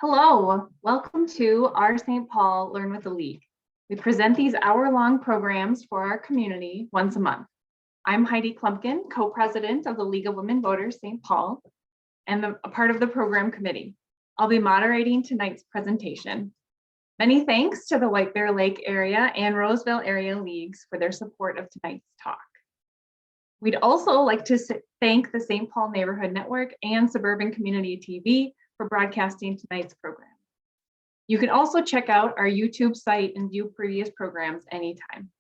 Hello, welcome to our St. Paul Learn with the League. We present these hour-long programs for our community once a month. I'm Heidi Klumpkin, co-president of the League of Women Voters St. Paul and a part of the program committee. I'll be moderating tonight's presentation. Many thanks to the White Bear Lake area and Roseville area leagues for their support of tonight's talk. We'd also like to thank the St. Paul Neighborhood Network and Suburban Community TV for broadcasting tonight's program. You can also check out our YouTube site and view previous programs anytime.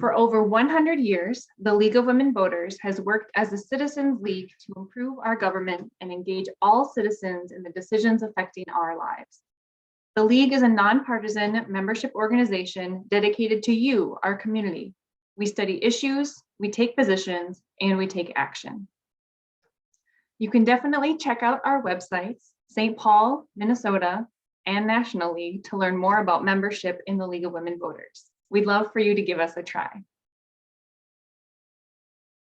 For over 100 years, the League of Women Voters has worked as a citizens league to improve our government and engage all citizens in the decisions affecting our lives. The League is a nonpartisan membership organization dedicated to you, our community. We study issues, we take positions, and we take action. You can definitely check out our websites, St. Paul, Minnesota, and National League to learn more about membership in the League of Women Voters. We'd love for you to give us a try.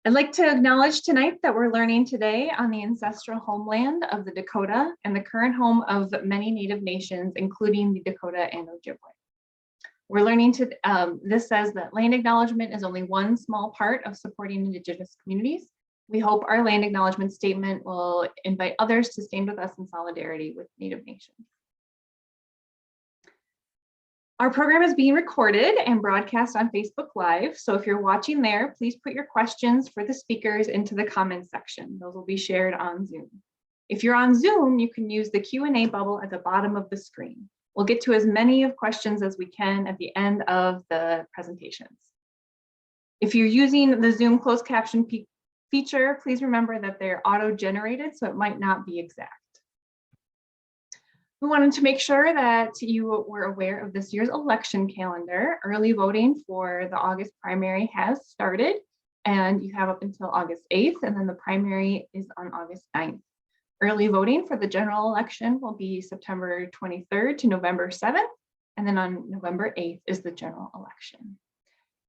I'd like to acknowledge tonight that we're learning today on the ancestral homeland of the Dakota and the current home of many Native nations, including the Dakota and Ojibwe. We're learning this says that land acknowledgement is only one small part of supporting Indigenous communities. We hope our land acknowledgement statement will invite others to stand with us in solidarity with Native nations. Our program is being recorded and broadcast on Facebook Live. So if you're watching there, please put your questions for the speakers into the comments section. Those will be shared on Zoom. If you're on Zoom, you can use the Q&A bubble at the bottom of the screen. We'll get to as many of questions as we can at the end of the presentations. If you're using the Zoom closed caption feature, please remember that they're auto-generated, so it might not be exact. We wanted to make sure that you were aware of this year's election calendar. Early voting for the August primary has started, and you have up until August 8th, and then the primary is on August 9th. Early voting for the general election will be September 23rd to November 7th, and then on November 8th is the general election.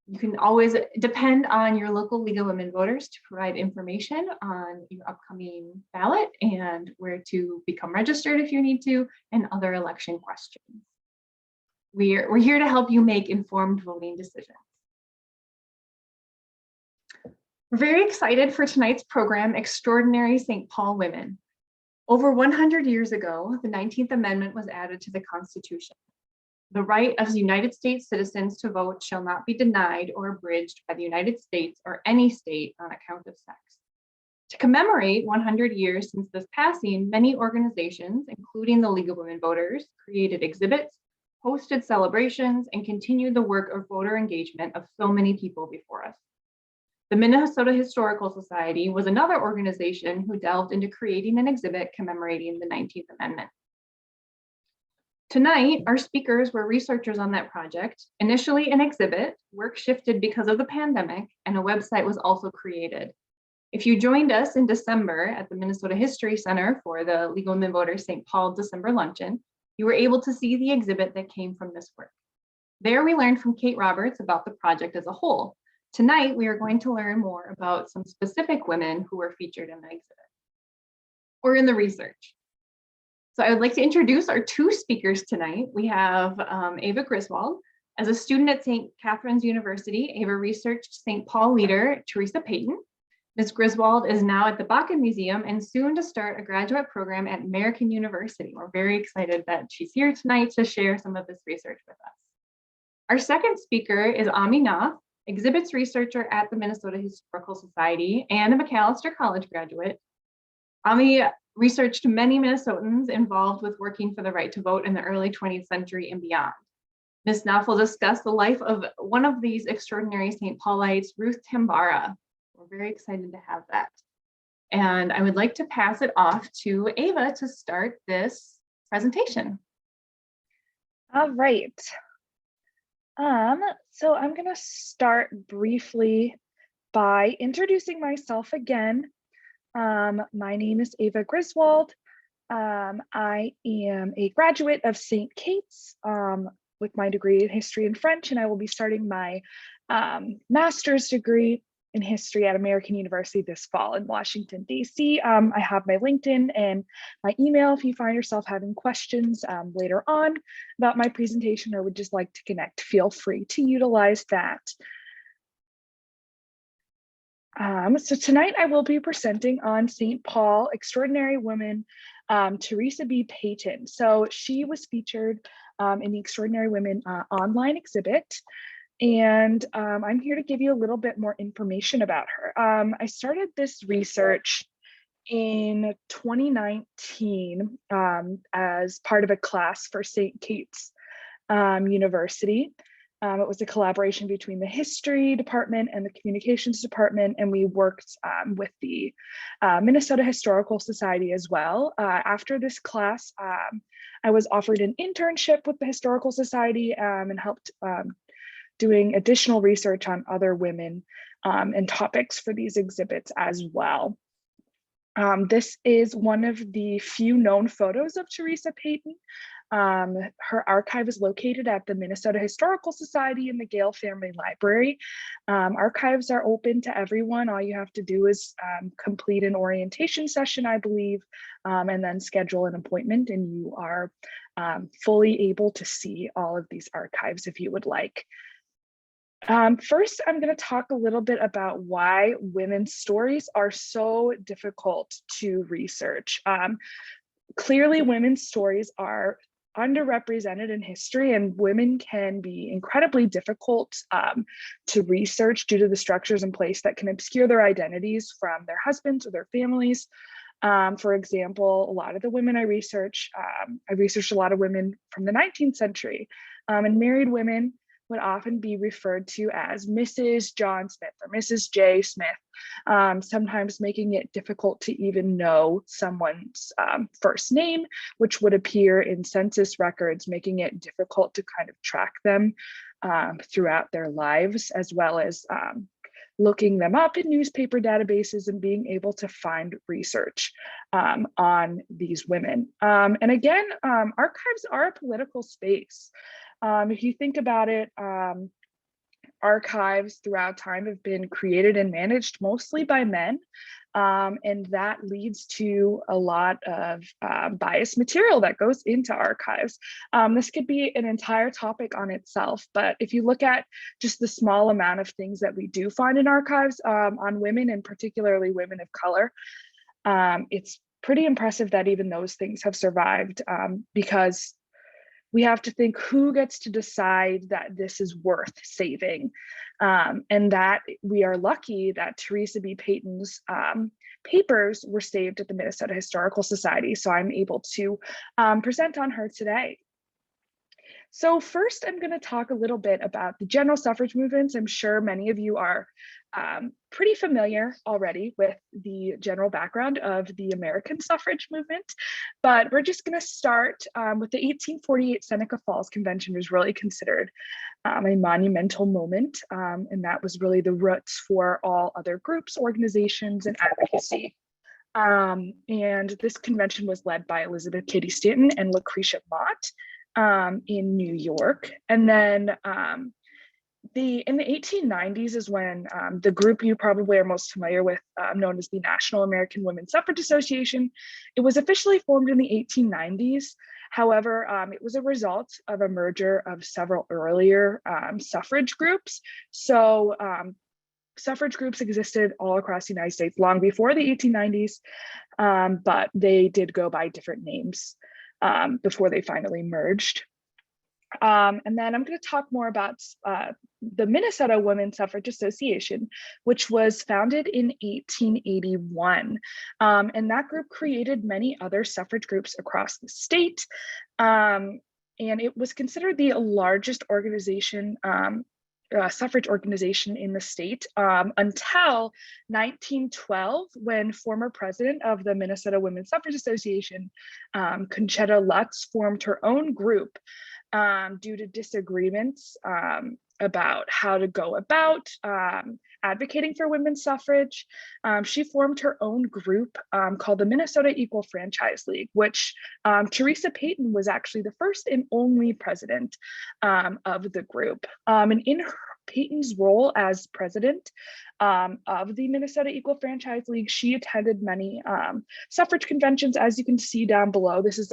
You can always depend on your local League of Women Voters to provide information on your upcoming ballot and where to become registered if you need to, and other election questions. We're here to help you make informed voting decisions. We're very excited for tonight's program, Extraordinary St. Paul Women. Over 100 years ago, the 19th Amendment was added to the Constitution. The right of United States citizens to vote shall not be denied or abridged by the United States or any state on account of sex. To commemorate 100 years since this passing, many organizations, including the League of Women Voters, created exhibits, hosted celebrations, and continued the work of voter engagement of so many people before us. The Minnesota Historical Society was another organization who delved into creating an exhibit commemorating the 19th Amendment. Tonight, our speakers were researchers on that project. Initially an exhibit, work shifted because of the pandemic, and a website was also created. If you joined us in December at the Minnesota History Center for the League of Women Voters St. Paul December Luncheon, you were able to see the exhibit that came from this work. There we learned from Kate Roberts about the project as a whole. Tonight, we are going to learn more about some specific women who were featured in the exhibit or in the research. So I would like to introduce our two speakers tonight. We have Ava Griswold. As a student at St. Catherine's University, Ava researched St. Paul leader Teresa Payton. Ms. Griswold is now at the Bakken Museum and soon to start a graduate program at American University. We're very excited that she's here tonight to share some of this research with us. Our second speaker is Ami Nath, exhibits researcher at the Minnesota Historical Society and a Macalester College graduate. Ami researched many Minnesotans involved with working for the right to vote in the early 20th century and beyond. Ms. Nath will discuss the life of one of these extraordinary St. Paulites, Ruth Tambara. We're very excited to have that. And I would like to pass it off to Ava to start this presentation. All right. So I'm going to start briefly by introducing myself again. My name is Ava Griswold. I am a graduate of St. Kate's with my degree in history and French, and I will be starting my master's degree in history at American University this fall in Washington, D.C. I have my LinkedIn and my email if you find yourself having questions later on about my presentation or would just like to connect, feel free to utilize that. So tonight I will be presenting on St. Paul Extraordinary Women, Teresa B. Payton. So she was featured in the Extraordinary Women online exhibit. And I'm here to give you a little bit more information about her. I started this research in 2019 as part of a class for St. Kate's University. It was a collaboration between the history department and the communications department, and we worked with the Minnesota Historical Society as well. After this class, I was offered an internship with the Historical Society and helped doing additional research on other women and topics for these exhibits as well. This is one of the few known photos of Teresa Payton. Her archive is located at the Minnesota Historical Society in the Gale Family Library. Archives are open to everyone. All you have to do is complete an orientation session, I believe, and then schedule an appointment, and you are fully able to see all of these archives if you would like. First, I'm going to talk a little bit about why women's stories are so difficult to research. Clearly, women's stories are underrepresented in history, and women can be incredibly difficult to research due to the structures in place that can obscure their identities from their husbands or their families. For example, a lot of the women I researched a lot of women from the 19th century, and married women would often be referred to as Mrs. John Smith or Mrs. J. Smith, sometimes making it difficult to even know someone's first name, which would appear in census records, making it difficult to kind of track them throughout their lives, as well as looking them up in newspaper databases and being able to find research on these women. And again, archives are a political space. If you think about it, archives throughout time have been created and managed mostly by men, and that leads to a lot of biased material that goes into archives. This could be an entire topic on itself, but if you look at just the small amount of things that we do find in archives on women, and particularly women of color, it's pretty impressive that even those things have survived, because we have to think who gets to decide that this is worth saving, and that we are lucky that Teresa B. Payton's papers were saved at the Minnesota Historical Society. So I'm able to present on her today. So first, I'm going to talk a little bit about the general suffrage movements. I'm sure many of you are pretty familiar already with the general background of the American suffrage movement, but we're just going to start with the 1848 Seneca Falls Convention was really considered a monumental moment, and that was really the roots for all other groups, organizations, and advocacy. And this convention was led by Elizabeth Cady Stanton and Lucretia Mott in New York. And then in the 1890s is when the group you probably are most familiar with, known as the National American Women's Suffrage Association, it was officially formed in the 1890s. However, it was a result of a merger of several earlier suffrage groups. So suffrage groups existed all across the United States long before the 1890s, but they did go by different names before they finally merged. And then I'm going to talk more about the Minnesota Women's Suffrage Association, which was founded in 1881. And that group created many other suffrage groups across the state. And it was considered the largest organization, suffrage organization in the state until 1912, when former president of the Minnesota Women's Suffrage Association, Concetta Lutz, formed her own group due to disagreements about how to go about advocating for women's suffrage. She formed her own group called the Minnesota Equal Franchise League, which Teresa Payton was actually the first and only president of the group. And Peyton's role as president of the Minnesota Equal Franchise League, she attended many suffrage conventions, as you can see down below. This is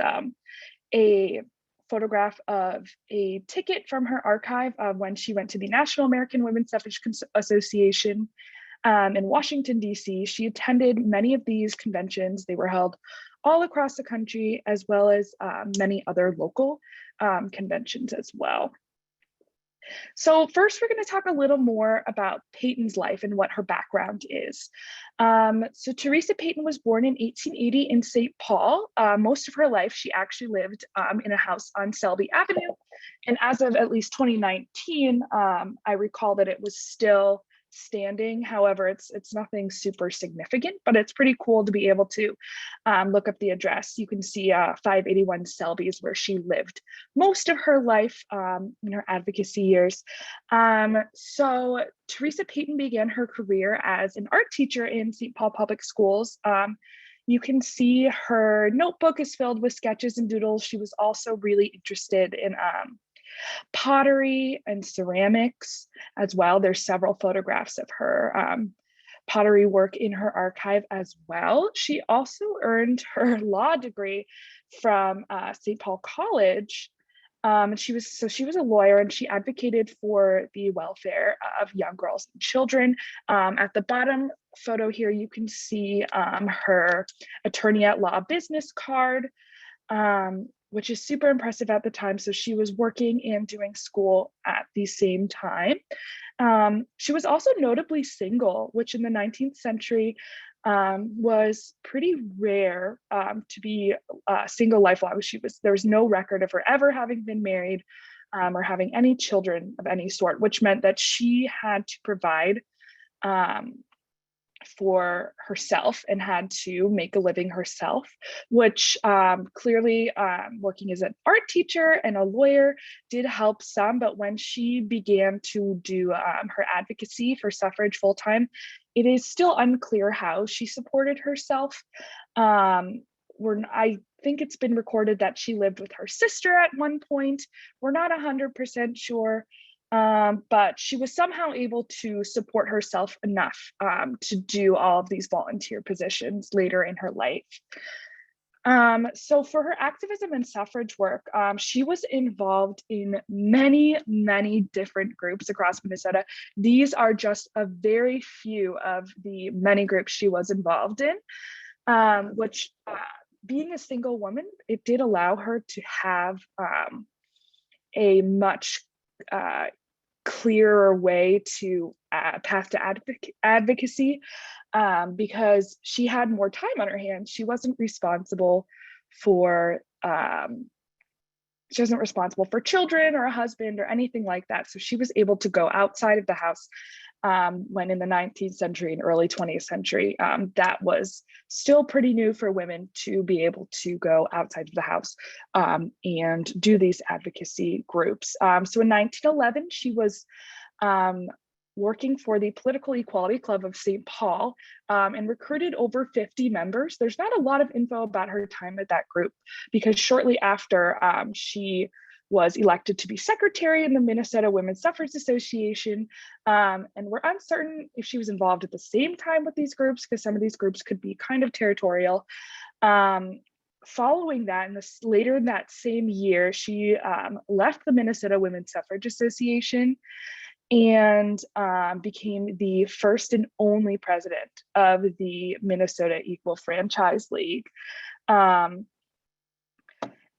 a photograph of a ticket from her archive of when she went to the National American Women's Suffrage Association in Washington, D.C. She attended many of these conventions. They were held all across the country, as well as many other local conventions as well. So first, we're going to talk a little more about Peyton's life and what her background is. So Teresa Peyton was born in 1880 in St. Paul. Most of her life, she actually lived in a house on Selby Avenue. And as of at least 2019, I recall that it was still standing. However, it's nothing super significant, but it's pretty cool to be able to look up the address. You can see 581 Selby is where she lived most of her life in her advocacy years. So Teresa Peyton began her career as an art teacher in St. Paul Public Schools. You can see her notebook is filled with sketches and doodles. She was also really interested in pottery and ceramics as well. There's several photographs of her pottery work in her archive as well. She also earned her law degree from St. Paul College. And she was a lawyer, and she advocated for the welfare of young girls and children. At the bottom photo here, you can see her attorney at law business card, which is super impressive at the time. So she was working and doing school at the same time. She was also notably single, which in the 19th century was pretty rare to be single lifelong. There was no record of her ever having been married or having any children of any sort, which meant that she had to provide for herself and had to make a living herself, which clearly working as an art teacher and a lawyer did help some. But when she began to do her advocacy for suffrage full-time, it is still unclear how she supported herself. I think it's been recorded that she lived with her sister at one point. We're not 100% sure. But she was somehow able to support herself enough to do all of these volunteer positions later in her life. So for her activism and suffrage work, she was involved in many, many different groups across Minnesota. These are just a very few of the many groups she was involved in, which being a single woman, it did allow her to have a much clearer way to path to advocacy because she had more time on her hands. She wasn't responsible for children or a husband or anything like that. So she was able to go outside of the house when in the 19th century and early 20th century, that was still pretty new for women to be able to go outside of the house and do these advocacy groups. So in 1911, she was working for the Political Equality Club of St. Paul and recruited over 50 members. There's not a lot of info about her time at that group because shortly after she was elected to be secretary in the Minnesota Women's Suffrage Association. And we're uncertain if she was involved at the same time with these groups because some of these groups could be kind of territorial. Following that, later in that same year, she left the Minnesota Women's Suffrage Association and became the first and only president of the Minnesota Equal Franchise League.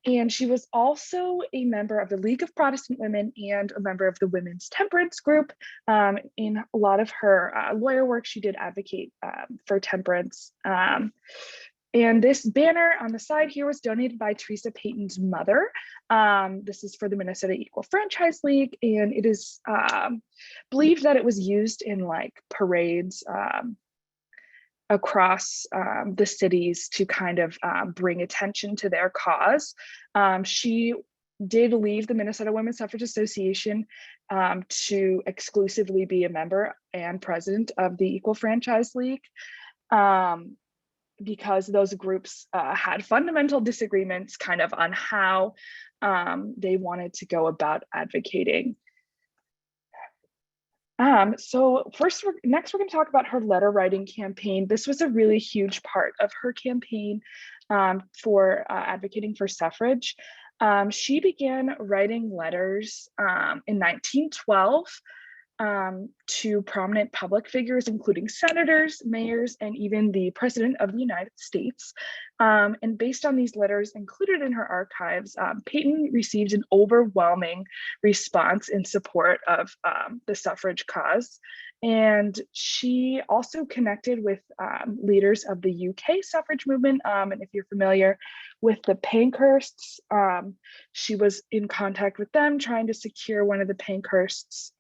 And she was also a member of the League of Protestant Women and a member of the Women's Temperance Group. In a lot of her lawyer work, she did advocate for temperance. And this banner on the side here was donated by Teresa Peyton's mother. This is for the Minnesota Equal Franchise League, and it is believed that it was used in like parades across the cities to kind of bring attention to their cause. She did leave the Minnesota Women's Suffrage Association to exclusively be a member and president of the Equal Franchise League because those groups had fundamental disagreements kind of on how they wanted to go about advocating. So next we're going to talk about her letter writing campaign. This was a really huge part of her campaign for advocating for suffrage. She began writing letters in 1912 to prominent public figures, including senators, mayors, and even the President of the United States. And based on these letters included in her archives, Peyton received an overwhelming response in support of the suffrage cause. And she also connected with leaders of the UK suffrage movement. And if you're familiar with the Pankhursts, she was in contact with them, trying to secure one of the Pankhursts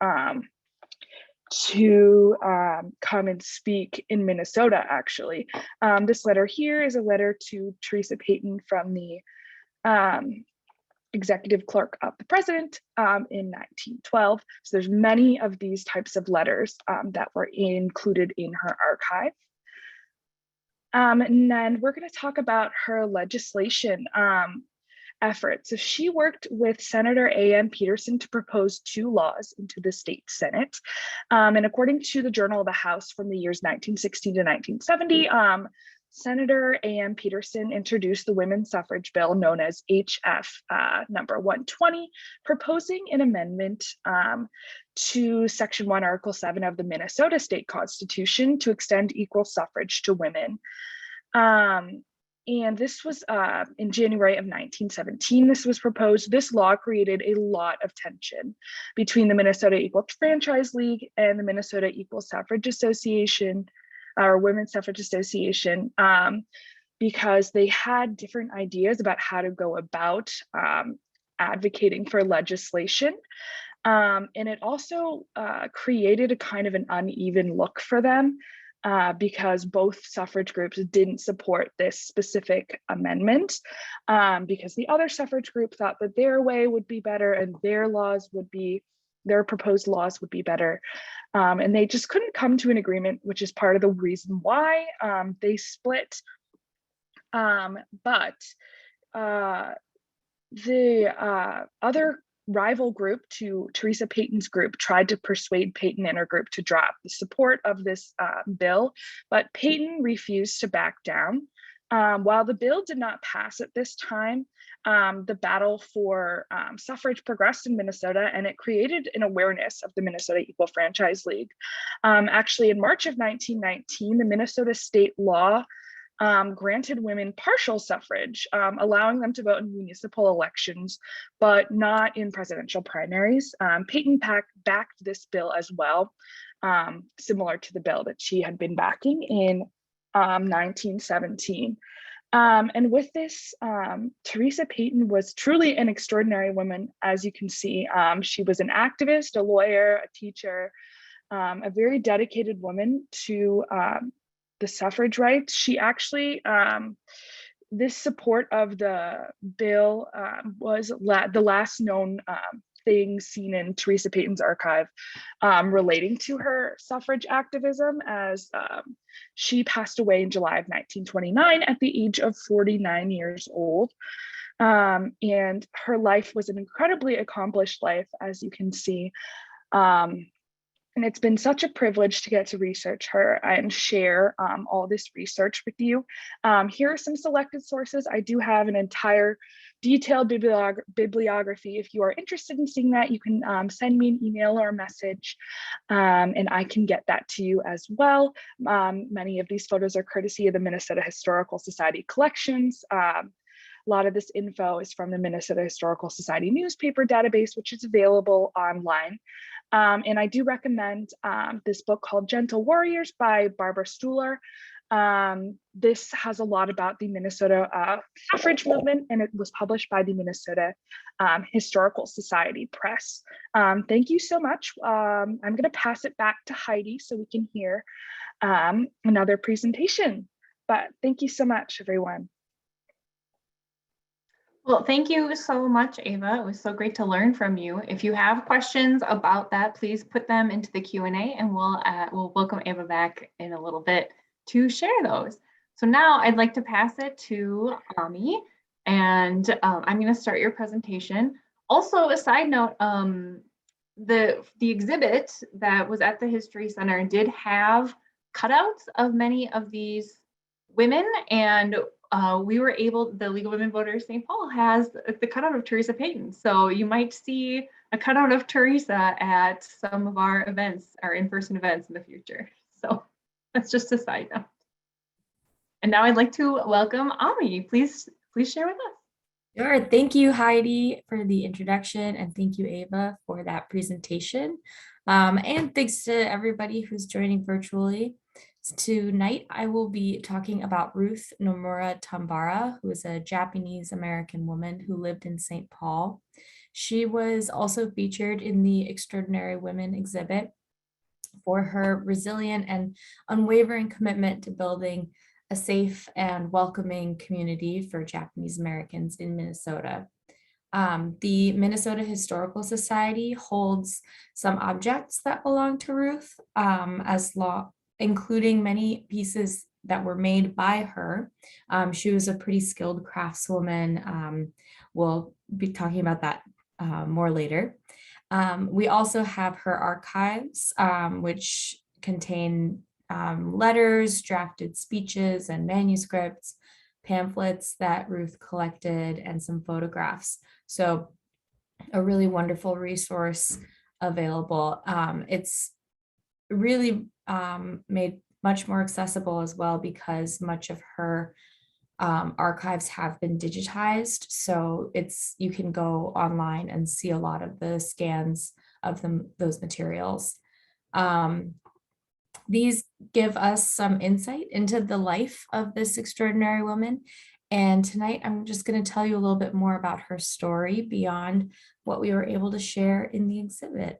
to come and speak in Minnesota, actually. This letter here is a letter to Theresa Payton from the executive clerk of the president in 1912. So there's many of these types of letters that were included in her archive. And then we're going to talk about her legislation efforts. So she worked with Senator A.M. Peterson to propose 2 laws into the state Senate. And according to the Journal of the House from the years 1916 to 1970, Senator A.M. Peterson introduced the women's suffrage bill known as HF number 120, proposing an amendment to Section 1, Article 7 of the Minnesota State Constitution to extend equal suffrage to women. And this was in January of 1917, this was proposed. This law created a lot of tension between the Minnesota Equal Franchise League and the Minnesota Equal Suffrage Association, or Women's Suffrage Association, because they had different ideas about how to go about advocating for legislation. And it also created a kind of an uneven look for them. Because both suffrage groups didn't support this specific amendment, because the other suffrage group thought that their way would be better and their proposed laws would be better. And they just couldn't come to an agreement, which is part of the reason why they split. But the other rival group to Theresa Payton's group tried to persuade Payton and her group to drop the support of this bill, but Payton refused to back down. While the bill did not pass at this time, the battle for suffrage progressed in Minnesota, and it created an awareness of the Minnesota Equal Franchise League. Actually, in March of 1919, the Minnesota state law granted women partial suffrage, allowing them to vote in municipal elections, but not in presidential primaries. Payton backed this bill as well, similar to the bill that she had been backing in 1917. And with this, Theresa Payton was truly an extraordinary woman, as you can see. She was an activist, a lawyer, a teacher, a very dedicated woman to the suffrage rights. She actually, this support of the bill was the last known thing seen in Theresa Payton's archive relating to her suffrage activism, as she passed away in July of 1929 at the age of 49 years old. And her life was an incredibly accomplished life, as you can see. And it's been such a privilege to get to research her and share all this research with you. Here are some selected sources. I do have an entire detailed bibliography. If you are interested in seeing that, you can send me an email or a message, and I can get that to you as well. Many of these photos are courtesy of the Minnesota Historical Society collections. A lot of this info is from the Minnesota Historical Society newspaper database, which is available online. And I do recommend this book called Gentle Warriors by Barbara Stuhler. This has a lot about the Minnesota suffrage movement, and it was published by the Minnesota Historical Society Press. Thank you so much. I'm going to pass it back to Heidi so we can hear another presentation. But thank you so much, everyone. Well, thank you so much, Ava. It was so great to learn from you. If you have questions about that, please put them into the Q&A, and we'll welcome Ava back in a little bit to share those. So now I'd like to pass it to Ami, and I'm going to start your presentation. Also, a side note, the exhibit that was at the History Center did have cutouts of many of these women, and we were able, the League of Women Voters St. Paul has the cutout of Teresa Payton. So you might see a cutout of Teresa at some of our events, our in-person events in the future. So that's just a side note. And now I'd like to welcome Ami. Please share with us. Sure. Thank you, Heidi, for the introduction, and thank you, Ava, for that presentation. And thanks to everybody who's joining virtually. Tonight, I will be talking about Ruth Nomura Tambara, who is a Japanese American woman who lived in St. Paul. She was also featured in the Extraordinary Women exhibit for her resilient and unwavering commitment to building a safe and welcoming community for Japanese Americans in Minnesota. The Minnesota Historical Society holds some objects that belong to Ruth including many pieces that were made by her. She was a pretty skilled craftswoman. We'll be talking about that more later. We also have her archives, which contain letters, drafted speeches and manuscripts, pamphlets that Ruth collected, and some photographs. So a really wonderful resource available. It's really made much more accessible as well because much of her archives have been digitized. So you can go online and see a lot of the scans of those materials. These give us some insight into the life of this extraordinary woman. And tonight, I'm just going to tell you a little bit more about her story beyond what we were able to share in the exhibit.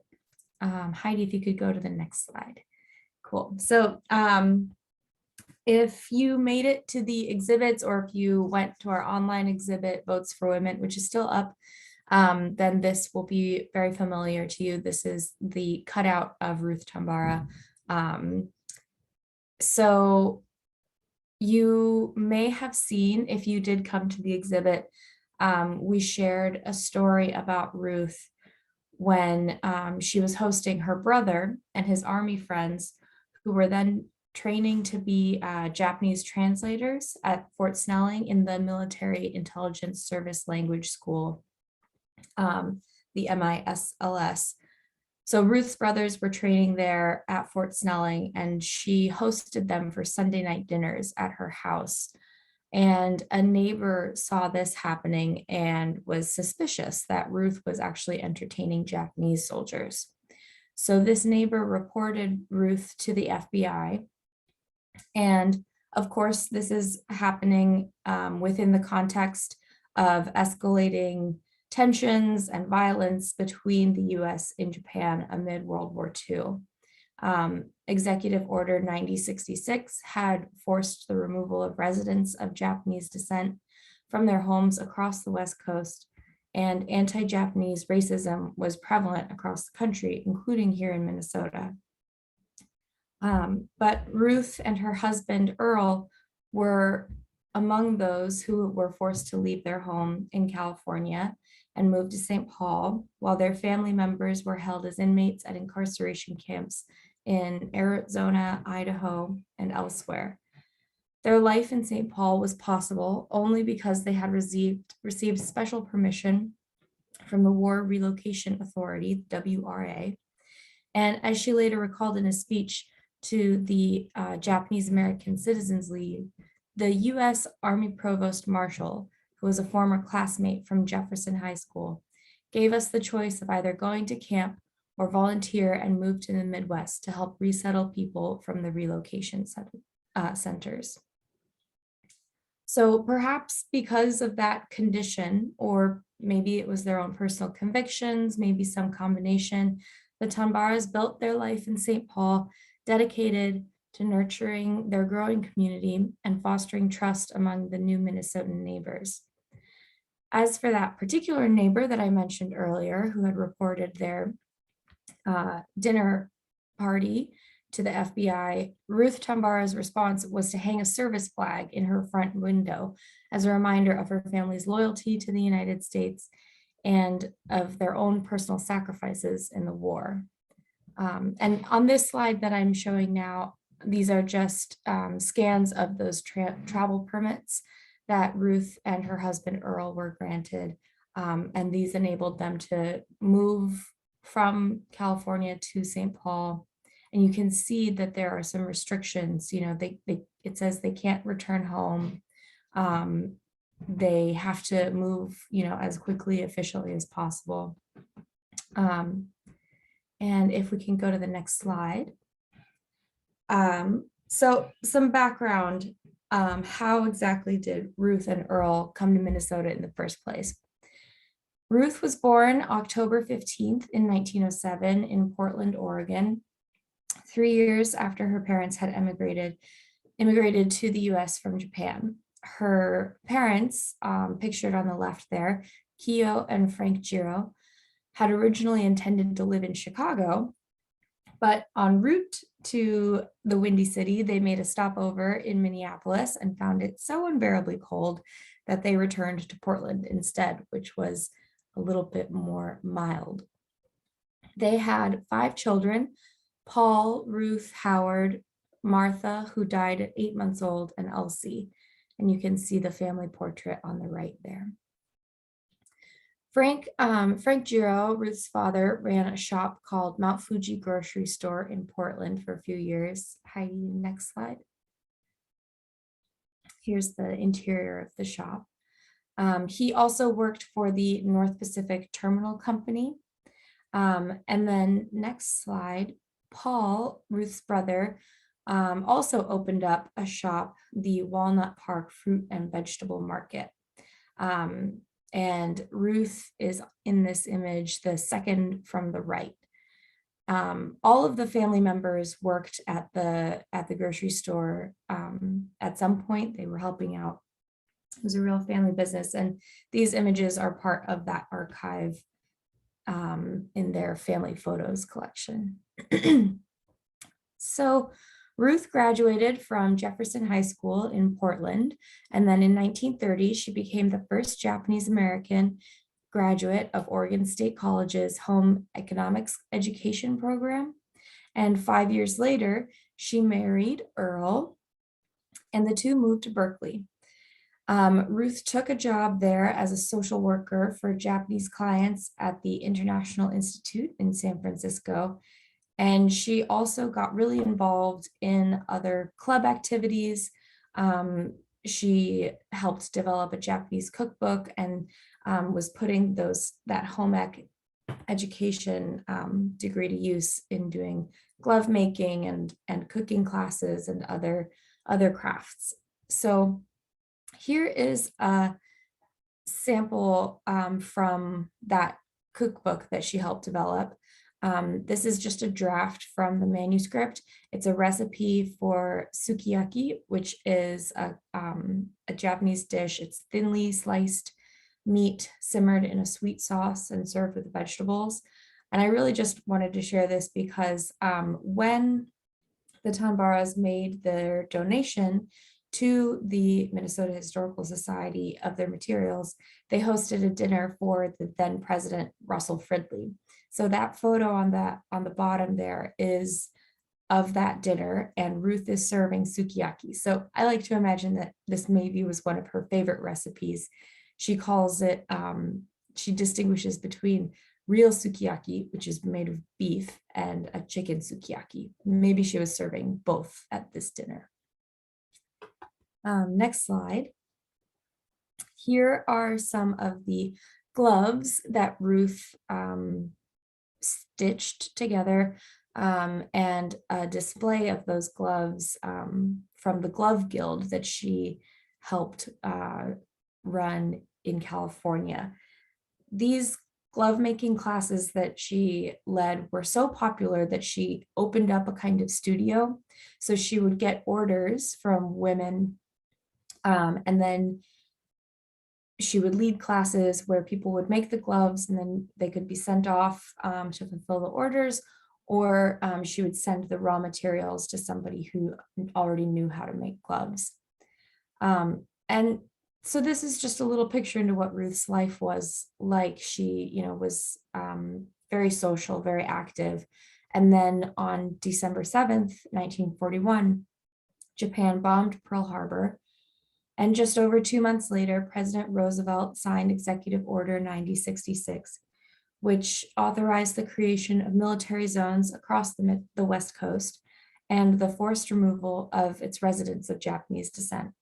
Heidi, if you could go to the next slide. Cool. So if you made it to the exhibits, or if you went to our online exhibit, Votes for Women, which is still up, then this will be very familiar to you. This is the cutout of Ruth Tambara. So you may have seen, if you did come to the exhibit, we shared a story about Ruth when she was hosting her brother and his army friends, who were then training to be Japanese translators at Fort Snelling in the Military Intelligence Service Language School, the MISLS. So Ruth's brothers were training there at Fort Snelling, and she hosted them for Sunday night dinners at her house. And a neighbor saw this happening and was suspicious that Ruth was actually entertaining Japanese soldiers. So this neighbor reported Ruth to the FBI. And of course, this is happening within the context of escalating tensions and violence between the US and Japan amid World War II. Executive Order 9066 had forced the removal of residents of Japanese descent from their homes across the West Coast, and anti-Japanese racism was prevalent across the country, including here in Minnesota. But Ruth and her husband, Earl, were among those who were forced to leave their home in California and move to St. Paul, while their family members were held as inmates at incarceration camps in Arizona, Idaho, and elsewhere. Their life in St. Paul was possible only because they had received special permission from the War Relocation Authority, WRA. And as she later recalled in a speech to the Japanese American Citizens League, the US Army Provost Marshal, who was a former classmate from Jefferson High School, gave us the choice of either going to camp or volunteer and move to the Midwest to help resettle people from the relocation centers. So perhaps because of that condition, or maybe it was their own personal convictions, maybe some combination, the Tambaras built their life in St. Paul, dedicated to nurturing their growing community and fostering trust among the new Minnesotan neighbors. As for that particular neighbor that I mentioned earlier, who had reported their dinner party to the FBI, Ruth Tambara's response was to hang a service flag in her front window as a reminder of her family's loyalty to the United States and of their own personal sacrifices in the war. And on this slide that I'm showing now, these are just scans of those travel permits that Ruth and her husband Earl were granted. And these enabled them to move from California to St. Paul. And you can see that there are some restrictions. You know, it says they can't return home. They have to move, you know, as quickly, efficiently as possible. And if we can go to the next slide. So some background, how exactly did Ruth and Earl come to Minnesota in the first place? Ruth was born October 15th in 1907 in Portland, Oregon, 3 years after her parents had immigrated to the US from Japan. Her parents, pictured on the left there, Keo and Frank Giro, had originally intended to live in Chicago, but en route to the Windy City, they made a stopover in Minneapolis and found it so unbearably cold that they returned to Portland instead, which was a little bit more mild. They had 5 children: Paul, Ruth, Howard, Martha, who died at 8 months old, and Elsie. And you can see the family portrait on the right there. Frank Giro, Ruth's father, ran a shop called Mount Fuji Grocery Store in Portland for a few years. Heidi, next slide. Here's the interior of the shop. He also worked for the North Pacific Terminal Company. And then next slide, Paul, Ruth's brother, also opened up a shop, the Walnut Park Fruit and Vegetable Market. And Ruth is in this image, the second from the right. All of the family members worked at the grocery store. At some point, they were helping out. It was a real family business, and these images are part of that archive in their family photos collection. So Ruth graduated from Jefferson High School in Portland, and then in 1930, she became the first Japanese American graduate of Oregon State College's Home Economics Education Program. And 5 years later, she married Earl, and the two moved to Berkeley. Ruth took a job there as a social worker for Japanese clients at the International Institute in San Francisco. And she also got really involved in other club activities. She helped develop a Japanese cookbook and was putting that home ec education degree to use in doing glove making and cooking classes and other crafts. So here is a sample from that cookbook that she helped develop. This is just a draft from the manuscript. It's a recipe for sukiyaki, which is a Japanese dish. It's thinly sliced meat simmered in a sweet sauce and served with vegetables. And I really just wanted to share this because when the Tanbaras made their donation to the Minnesota Historical Society of their materials, they hosted a dinner for the then president, Russell Fridley. So that photo on the bottom there is of that dinner, and Ruth is serving sukiyaki. So I like to imagine that this maybe was one of her favorite recipes. She calls it, she distinguishes between real sukiyaki, which is made of beef, and a chicken sukiyaki. Maybe she was serving both at this dinner. Next slide. Here are some of the gloves that Ruth stitched together, and a display of those gloves from the Glove Guild that she helped run in California. These glove making classes that she led were so popular that she opened up a kind of studio. So she would get orders from women, and then she would lead classes where people would make the gloves and then they could be sent off to fulfill the orders, or she would send the raw materials to somebody who already knew how to make gloves. And So this is just a little picture into what Ruth's life was like. She, was very social, very active. And then on December 7th, 1941, Japan bombed Pearl Harbor. And just over 2 months later, President Roosevelt signed Executive Order 9066, which authorized the creation of military zones across the West Coast and the forced removal of its residents of Japanese descent.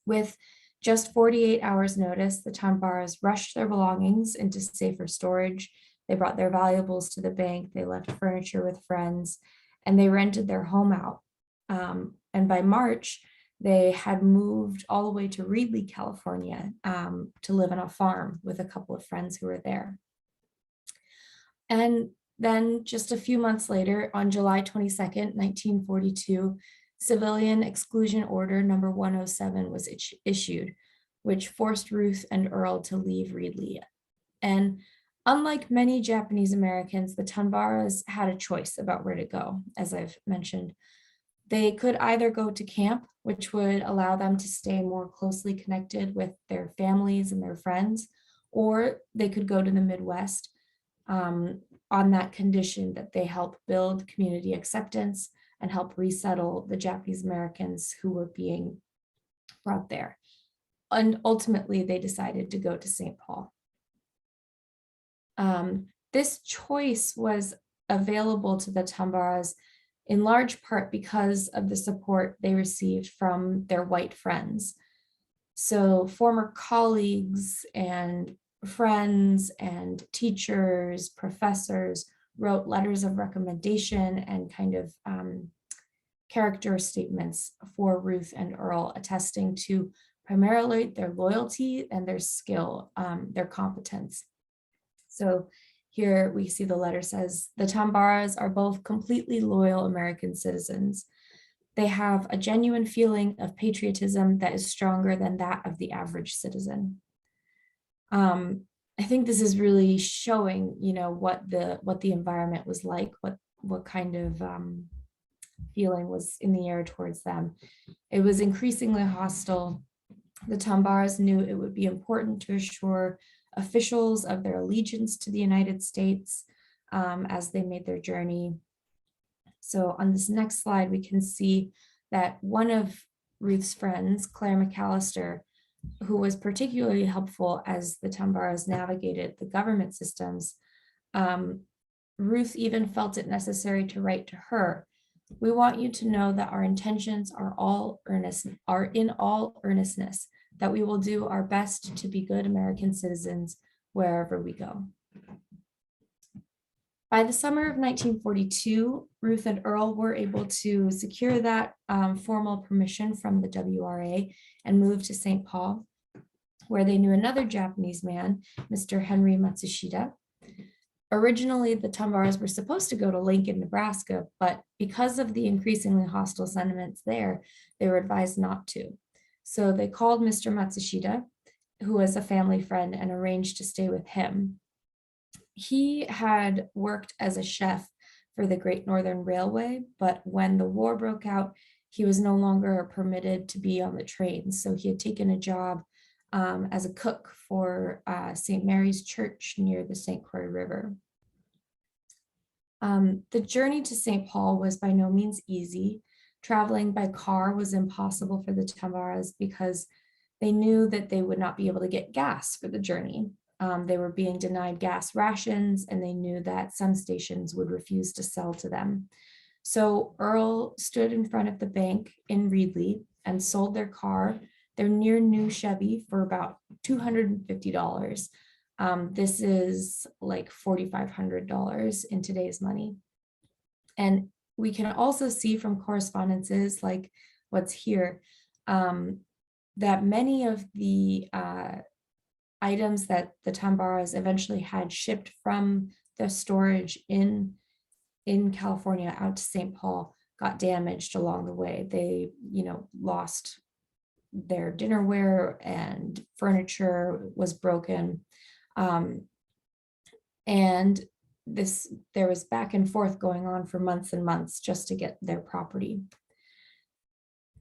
With just 48 hours notice, the Tambaras rushed their belongings into safer storage. They brought their valuables to the bank, they left furniture with friends, and they rented their home out. And by March, they had moved all the way to Reedley, California, to live on a farm with a couple of friends who were there. And then just a few months later, on July 22nd, 1942, Civilian Exclusion Order number 107 was issued, which forced Ruth and Earl to leave Reedley. And unlike many Japanese Americans, the Tambaras had a choice about where to go, as I've mentioned. They could either go to camp, which would allow them to stay more closely connected with their families and their friends, or they could go to the Midwest, on that condition that they help build community acceptance and help resettle the Japanese Americans who were being brought there. And ultimately, they decided to go to St. Paul. This choice was available to the Tambaras in large part because of the support they received from their white friends. So former colleagues and friends and teachers, professors wrote letters of recommendation and kind of character statements for Ruth and Earl, attesting to primarily their loyalty and their skill, their competence. So here we see the letter says, the Tambaras are both completely loyal American citizens. They have a genuine feeling of patriotism that is stronger than that of the average citizen. I think this is really showing, what the environment was like, what kind of feeling was in the air towards them. It was increasingly hostile. The Tambaras knew it would be important to assure officials of their allegiance to the United States as they made their journey. So on this next slide, we can see that one of Ruth's friends, Claire McAllister, who was particularly helpful as the Tambaras navigated the government systems, Ruth even felt it necessary to write to her. We want you to know that our intentions are in all earnestness, that we will do our best to be good American citizens wherever we go. By the summer of 1942, Ruth and Earl were able to secure that formal permission from the WRA and move to St. Paul, where they knew another Japanese man, Mr. Henry Matsushita. Originally, the Tambaras were supposed to go to Lincoln, Nebraska, but because of the increasingly hostile sentiments there, they were advised not to. So they called Mr. Matsushita, who was a family friend, and arranged to stay with him. He had worked as a chef for the Great Northern Railway, but when the war broke out, he was no longer permitted to be on the trains. So he had taken a job as a cook for St. Mary's Church near the St. Croix River. The journey to St. Paul was by no means easy. Traveling by car was impossible for the Tambaras because they knew that they would not be able to get gas for the journey. They were being denied gas rations, and they knew that some stations would refuse to sell to them. So Earl stood in front of the bank in Reedley and sold their car, their near new Chevy, for about $250. This is like $4,500 in today's money. And we can also see from correspondences like what's here, that many of the items that the Tambaras eventually had shipped from the storage in California out to St. Paul got damaged along the way. They, lost their dinnerware and furniture was broken. And there was back and forth going on for months and months just to get their property.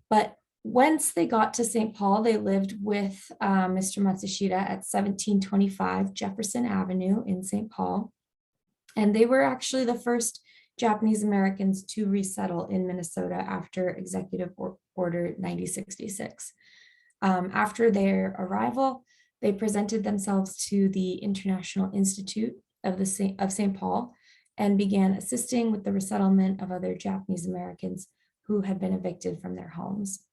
But Once they got to St. Paul, they lived with Mr. Matsushita at 1725 Jefferson Avenue in St. Paul. And they were actually the first Japanese Americans to resettle in Minnesota after Executive Order 9066. After their arrival, they presented themselves to the International Institute of St. Paul and began assisting with the resettlement of other Japanese Americans who had been evicted from their homes.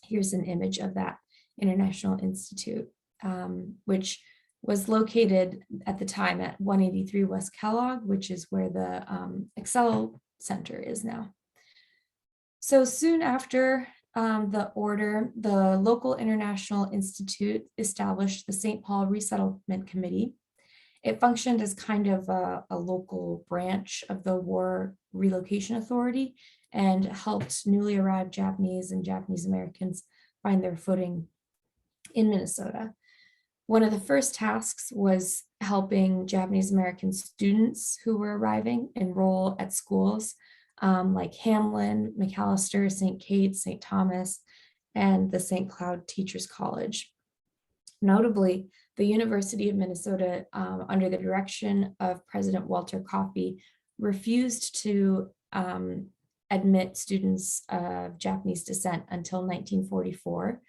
Here's an image of that International Institute, which was located at the time at 183 West Kellogg, which is where the Excel Center is now. So soon after the order, the local International Institute established the St. Paul Resettlement Committee. It functioned as kind of a local branch of the War Relocation Authority and helped newly arrived Japanese and Japanese Americans find their footing in Minnesota. One of the first tasks was helping Japanese American students who were arriving enroll at schools like Hamlin, Macalester, St. Kate, St. Thomas, and the St. Cloud Teachers College. Notably, the University of Minnesota, under the direction of President Walter Coffey, refused to admit students of Japanese descent until 1944,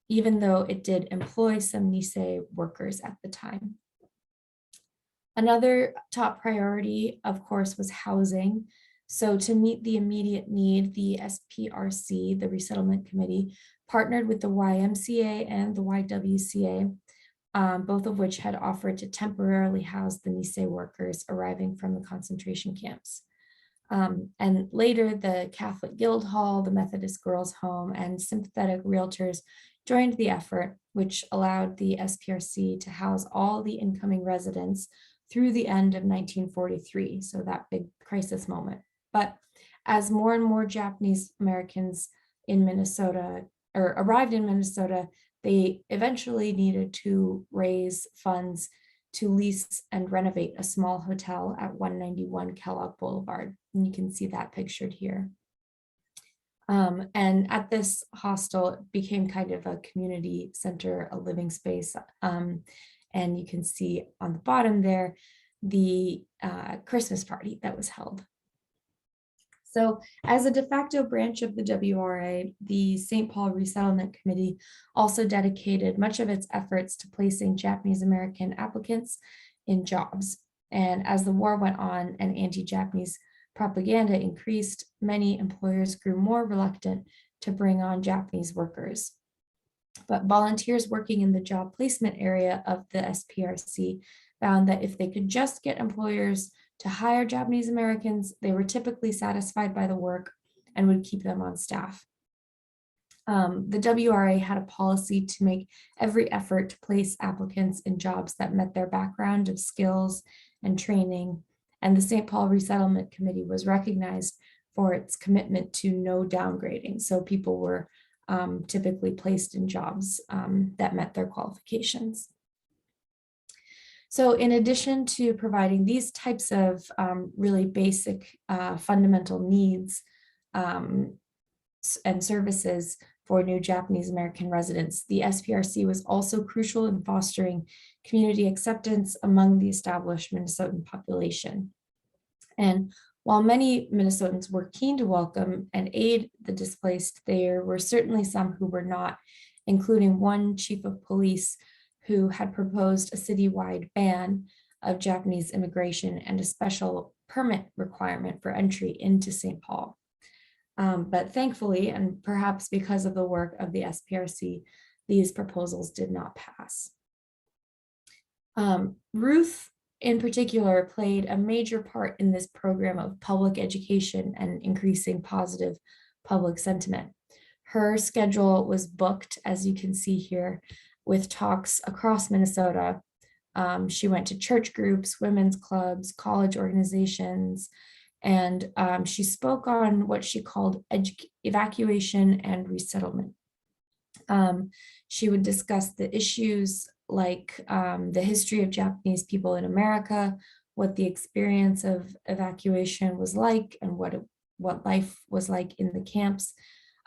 even though it did employ some Nisei workers at the time. Another top priority, of course, was housing. So to meet the immediate need, the SPRC, the Resettlement Committee, partnered with the YMCA and the YWCA, both of which had offered to temporarily house the Nisei workers arriving from the concentration camps. And later, the Catholic Guildhall, the Methodist Girls' Home, and sympathetic realtors joined the effort, which allowed the SPRC to house all the incoming residents through the end of 1943, so that big crisis moment. But as more and more Japanese Americans in Minnesota, or arrived in Minnesota, they eventually needed to raise funds to lease and renovate a small hotel at 191 Kellogg Boulevard. And you can see that pictured here. And at this hostel, it became kind of a community center, a living space. And you can see on the bottom there, the Christmas party that was held. So as a de facto branch of the WRA, the St. Paul Resettlement Committee also dedicated much of its efforts to placing Japanese American applicants in jobs. And as the war went on and anti-Japanese propaganda increased, many employers grew more reluctant to bring on Japanese workers. But volunteers working in the job placement area of the SPRC found that if they could just get employers to hire Japanese Americans, they were typically satisfied by the work and would keep them on staff. The WRA had a policy to make every effort to place applicants in jobs that met their background of skills and training, and the St. Paul Resettlement Committee was recognized for its commitment to no downgrading. So people were typically placed in jobs that met their qualifications. So in addition to providing these types of really basic fundamental needs and services for new Japanese American residents, the SPRC was also crucial in fostering community acceptance among the established Minnesotan population. And while many Minnesotans were keen to welcome and aid the displaced, there were certainly some who were not, including one chief of police who had proposed a citywide ban of Japanese immigration and a special permit requirement for entry into St. Paul. But thankfully, and perhaps because of the work of the SPRC, these proposals did not pass. Ruth, in particular, played a major part in this program of public education and increasing positive public sentiment. Her schedule was booked, as you can see here, with talks across Minnesota. She went to church groups, women's clubs, college organizations, and she spoke on what she called evacuation and resettlement. She would discuss the issues like the history of Japanese people in America, what the experience of evacuation was like, and what life was like in the camps.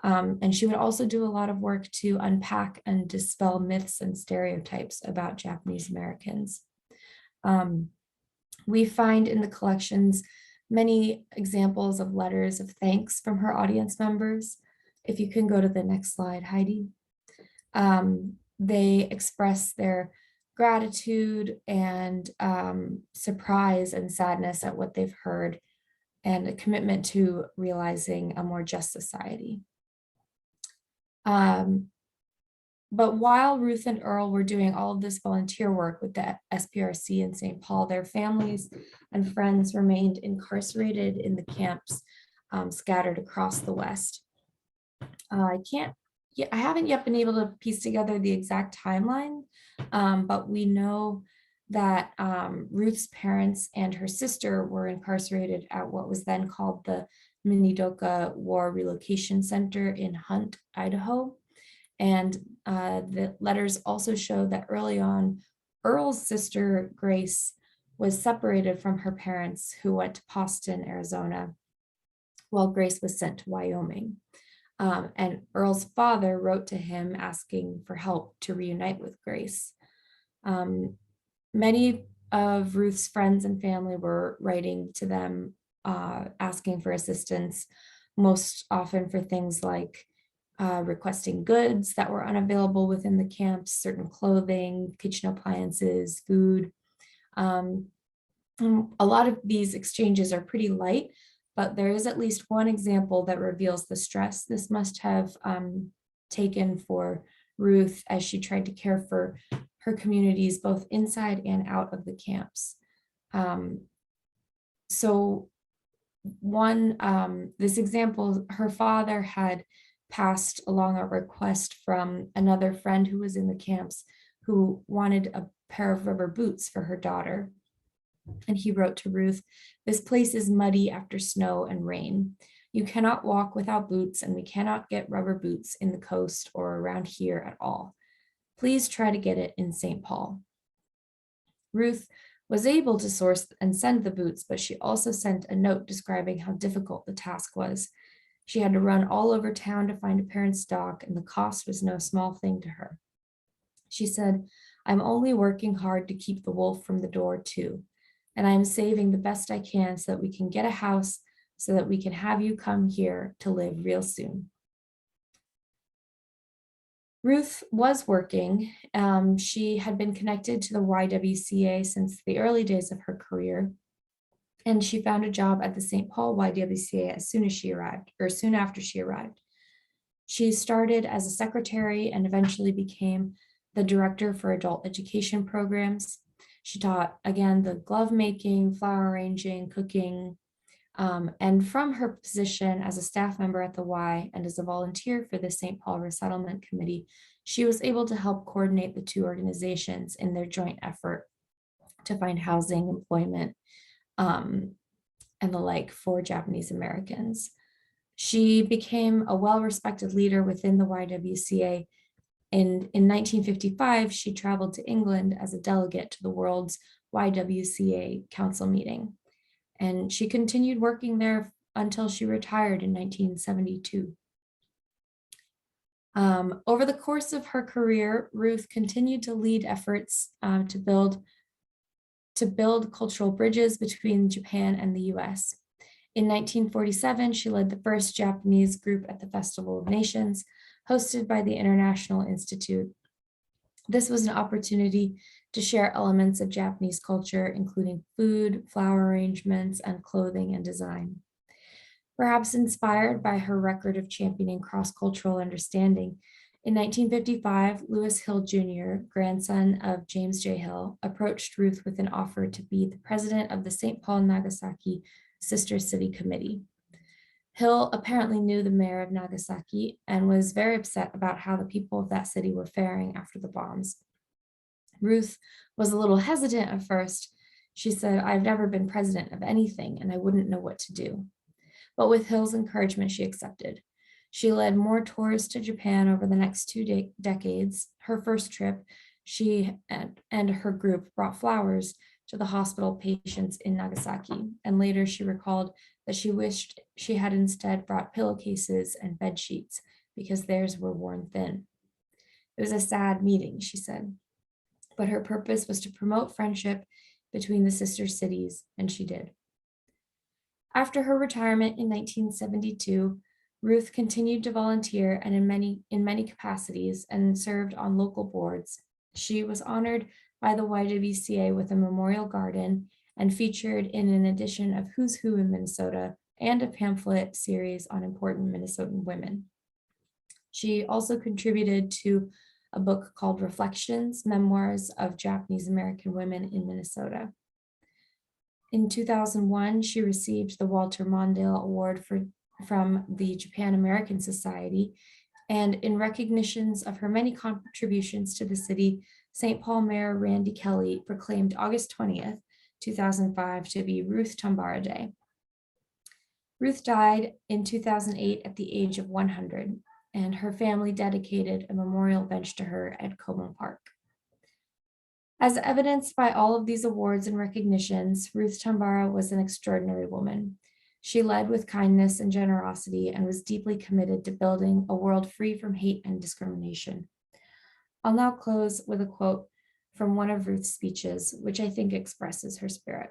And she would also do a lot of work to unpack and dispel myths and stereotypes about Japanese Americans. We find in the collections many examples of letters of thanks from her audience members. If you can go to the next slide, Heidi. They express their gratitude and surprise and sadness at what they've heard, and a commitment to realizing a more just society. But while Ruth and Earl were doing all of this volunteer work with the SPRC in St. Paul, their families and friends remained incarcerated in the camps scattered across the West. I haven't yet been able to piece together the exact timeline, but we know that Ruth's parents and her sister were incarcerated at what was then called the Minidoka War Relocation Center in Hunt, Idaho. And the letters also show that early on, Earl's sister, Grace, was separated from her parents who went to Poston, Arizona, while Grace was sent to Wyoming. And Earl's father wrote to him asking for help to reunite with Grace. Many of Ruth's friends and family were writing to them asking for assistance, most often for things like requesting goods that were unavailable within the camps, certain clothing, kitchen appliances, food. A lot of these exchanges are pretty light, but there is at least one example that reveals the stress this must have taken for Ruth as she tried to care for her communities both inside and out of the camps. This example, her father had passed along a request from another friend who was in the camps who wanted a pair of rubber boots for her daughter. And he wrote to Ruth, "This place is muddy after snow and rain. You cannot walk without boots, and we cannot get rubber boots in the coast or around here at all. Please try to get it in St. Paul." Ruth was able to source and send the boots, but she also sent a note describing how difficult the task was. She had to run all over town to find a pair in stock, and the cost was no small thing to her. She said, "I'm only working hard to keep the wolf from the door too, and I am saving the best I can so that we can get a house so that we can have you come here to live real soon." Ruth was working. She had been connected to the YWCA since the early days of her career, and she found a job at the St. Paul YWCA as soon as she arrived, or soon after she arrived. She started as a secretary and eventually became the director for adult education programs. She taught, again, the glove making, flower arranging, cooking, and from her position as a staff member at the Y and as a volunteer for the St. Paul Resettlement Committee, she was able to help coordinate the two organizations in their joint effort to find housing, employment, and the like for Japanese Americans. She became a well-respected leader within the YWCA. And in 1955, she traveled to England as a delegate to the World's YWCA Council meeting. And she continued working there until she retired in 1972. Over the course of her career, Ruth continued to lead efforts to build cultural bridges between Japan and the US. In 1947, she led the first Japanese group at the Festival of Nations, hosted by the International Institute. This was an opportunity to share elements of Japanese culture, including food, flower arrangements, and clothing and design. Perhaps inspired by her record of championing cross-cultural understanding, in 1955, Lewis Hill Jr., grandson of James J. Hill, approached Ruth with an offer to be the president of the St. Paul Nagasaki Sister City Committee. Hill apparently knew the mayor of Nagasaki and was very upset about how the people of that city were faring after the bombs. Ruth was a little hesitant at first. She said, "I've never been president of anything and I wouldn't know what to do." But with Hill's encouragement, she accepted. She led more tours to Japan over the next 2 decades. Her first trip, she and her group brought flowers to the hospital patients in Nagasaki, and later she recalled that she wished she had instead brought pillowcases and bed sheets because theirs were worn thin. It was a sad meeting, she said, but her purpose was to promote friendship between the sister cities, and she did. After her retirement in 1972, Ruth continued to volunteer and in many capacities and served on local boards. She was honored by the YWCA with a memorial garden and featured in an edition of Who's Who in Minnesota and a pamphlet series on important Minnesotan women. She also contributed to a book called Reflections, Memoirs of Japanese American Women in Minnesota. In 2001, she received the Walter Mondale Award from the Japan American Society, and in recognitions of her many contributions to the city, St. Paul Mayor Randy Kelly proclaimed August 20th, 2005 to be Ruth Tambara Day. Ruth died in 2008 at the age of 100, and her family dedicated a memorial bench to her at Como Park. As evidenced by all of these awards and recognitions, Ruth Tambara was an extraordinary woman. She led with kindness and generosity and was deeply committed to building a world free from hate and discrimination. I'll now close with a quote from one of Ruth's speeches, which I think expresses her spirit.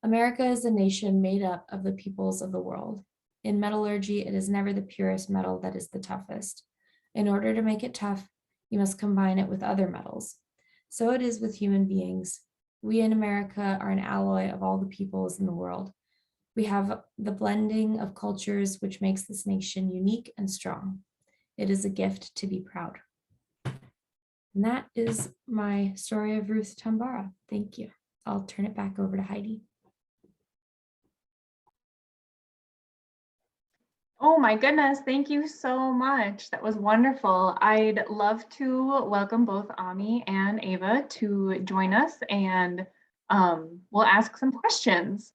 America is a nation made up of the peoples of the world. In metallurgy, it is never the purest metal that is the toughest. In order to make it tough, you must combine it with other metals. So it is with human beings. We in America are an alloy of all the peoples in the world. We have the blending of cultures which makes this nation unique and strong. It is a gift to be proud. And that is my story of Ruth Tambara. Thank you. I'll turn it back over to Heidi. Oh my goodness, thank you so much. That was wonderful. I'd love to welcome both Ami and Ava to join us, and we'll ask some questions.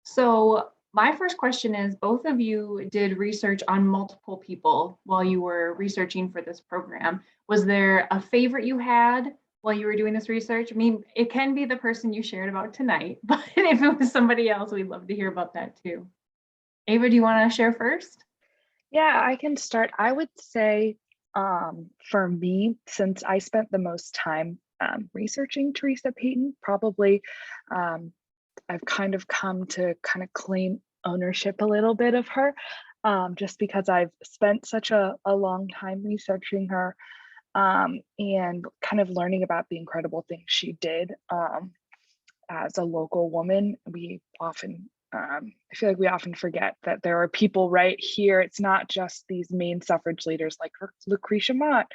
So my first question is, both of you did research on multiple people while you were researching for this program. Was there a favorite you had while you were doing this research? I mean, it can be the person you shared about tonight, but if it was somebody else, we'd love to hear about that too. Ava, do you want to share first? Yeah, I can start. I would say for me, since I spent the most time researching Teresa Payton, probably I've kind of come to kind of claim ownership a little bit of her, just because I've spent such a long time researching her and kind of learning about the incredible things she did as a local woman. We often I feel like we often forget that there are people right here. It's not just these main suffrage leaders like Lucretia Mott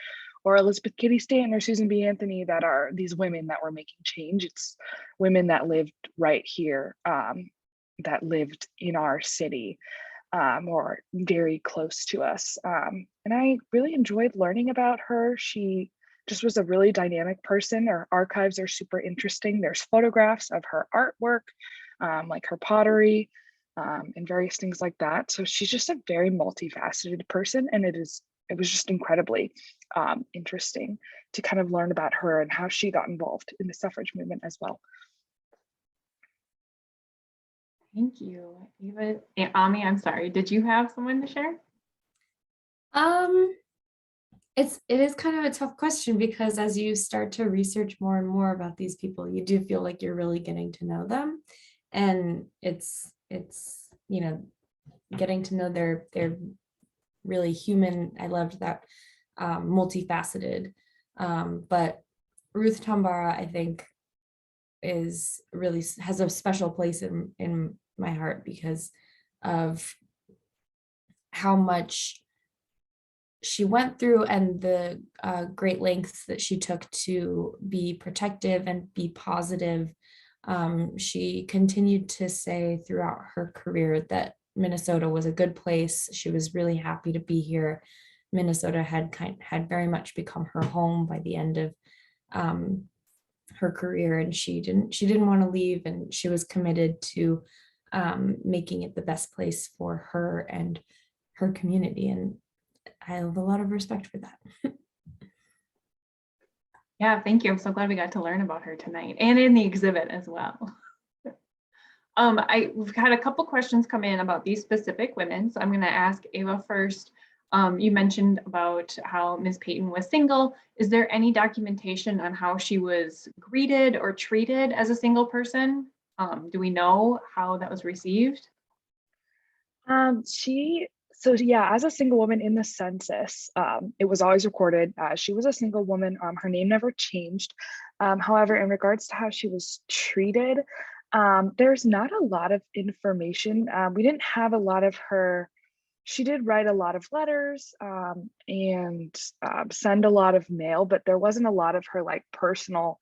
or Elizabeth Cady Stanton or Susan B. Anthony that are these women that were making change. It's women that lived right here, that lived in our city or very close to us. And I really enjoyed learning about her. She just was a really dynamic person. Her archives are super interesting. There's photographs of her artwork, like her pottery and various things like that. So she's just a very multifaceted person, and it was just incredibly interesting to kind of learn about her and how she got involved in the suffrage movement as well. Thank you. Eva, Ami, I'm sorry, did you have someone to share? It is kind of a tough question, because as you start to research more and more about these people, you do feel like you're really getting to know them, and it's you know, getting to know their really human. I loved that multifaceted, but Ruth Tambara, I think, is really has a special place in my heart because of how much she went through and the great lengths that she took to be protective and be positive. She continued to say throughout her career that Minnesota was a good place. She was really happy to be here. Minnesota had very much become her home by the end of her career, and she didn't want to leave, and she was committed to making it the best place for her and her community. And I have a lot of respect for that. Yeah, thank you. I'm so glad we got to learn about her tonight and in the exhibit as well. We've had a couple questions come in about these specific women. So I'm going to ask Ava first. You mentioned about how Ms. Payton was single. Is there any documentation on how she was greeted or treated as a single person? Do we know how that was received? As a single woman in the census, it was always recorded as she was a single woman. Her name never changed. However, in regards to how she was treated, there's not a lot of information. We didn't have a lot of her. She did write a lot of letters and send a lot of mail, but there wasn't a lot of her like personal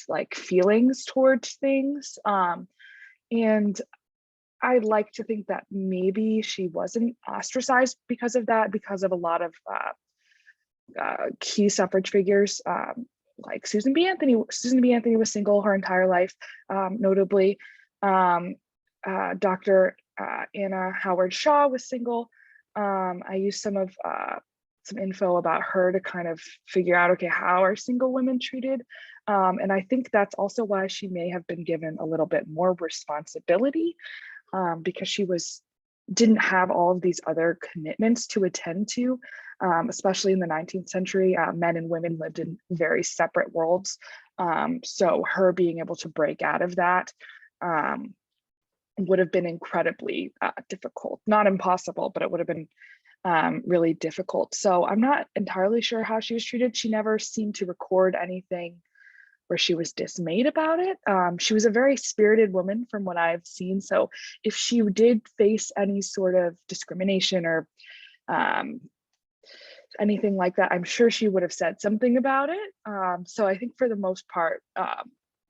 like feelings towards things. And I'd like to think that maybe she wasn't ostracized because of that, because of a lot of key suffrage figures like Susan B. Anthony. Susan B. Anthony was single her entire life, notably. Dr. Anna Howard Shaw was single. I used some info about her to kind of figure out, okay, how are single women treated? And I think that's also why she may have been given a little bit more responsibility because she didn't have all of these other commitments to attend to, especially in the 19th century. Men and women lived in very separate worlds. So her being able to break out of that would have been incredibly difficult. Not impossible, but it would have been really difficult. So I'm not entirely sure how she was treated. She never seemed to record anything where she was dismayed about it. She was a very spirited woman from what I've seen. So if she did face any sort of discrimination or anything like that, I'm sure she would have said something about it. So I think for the most part,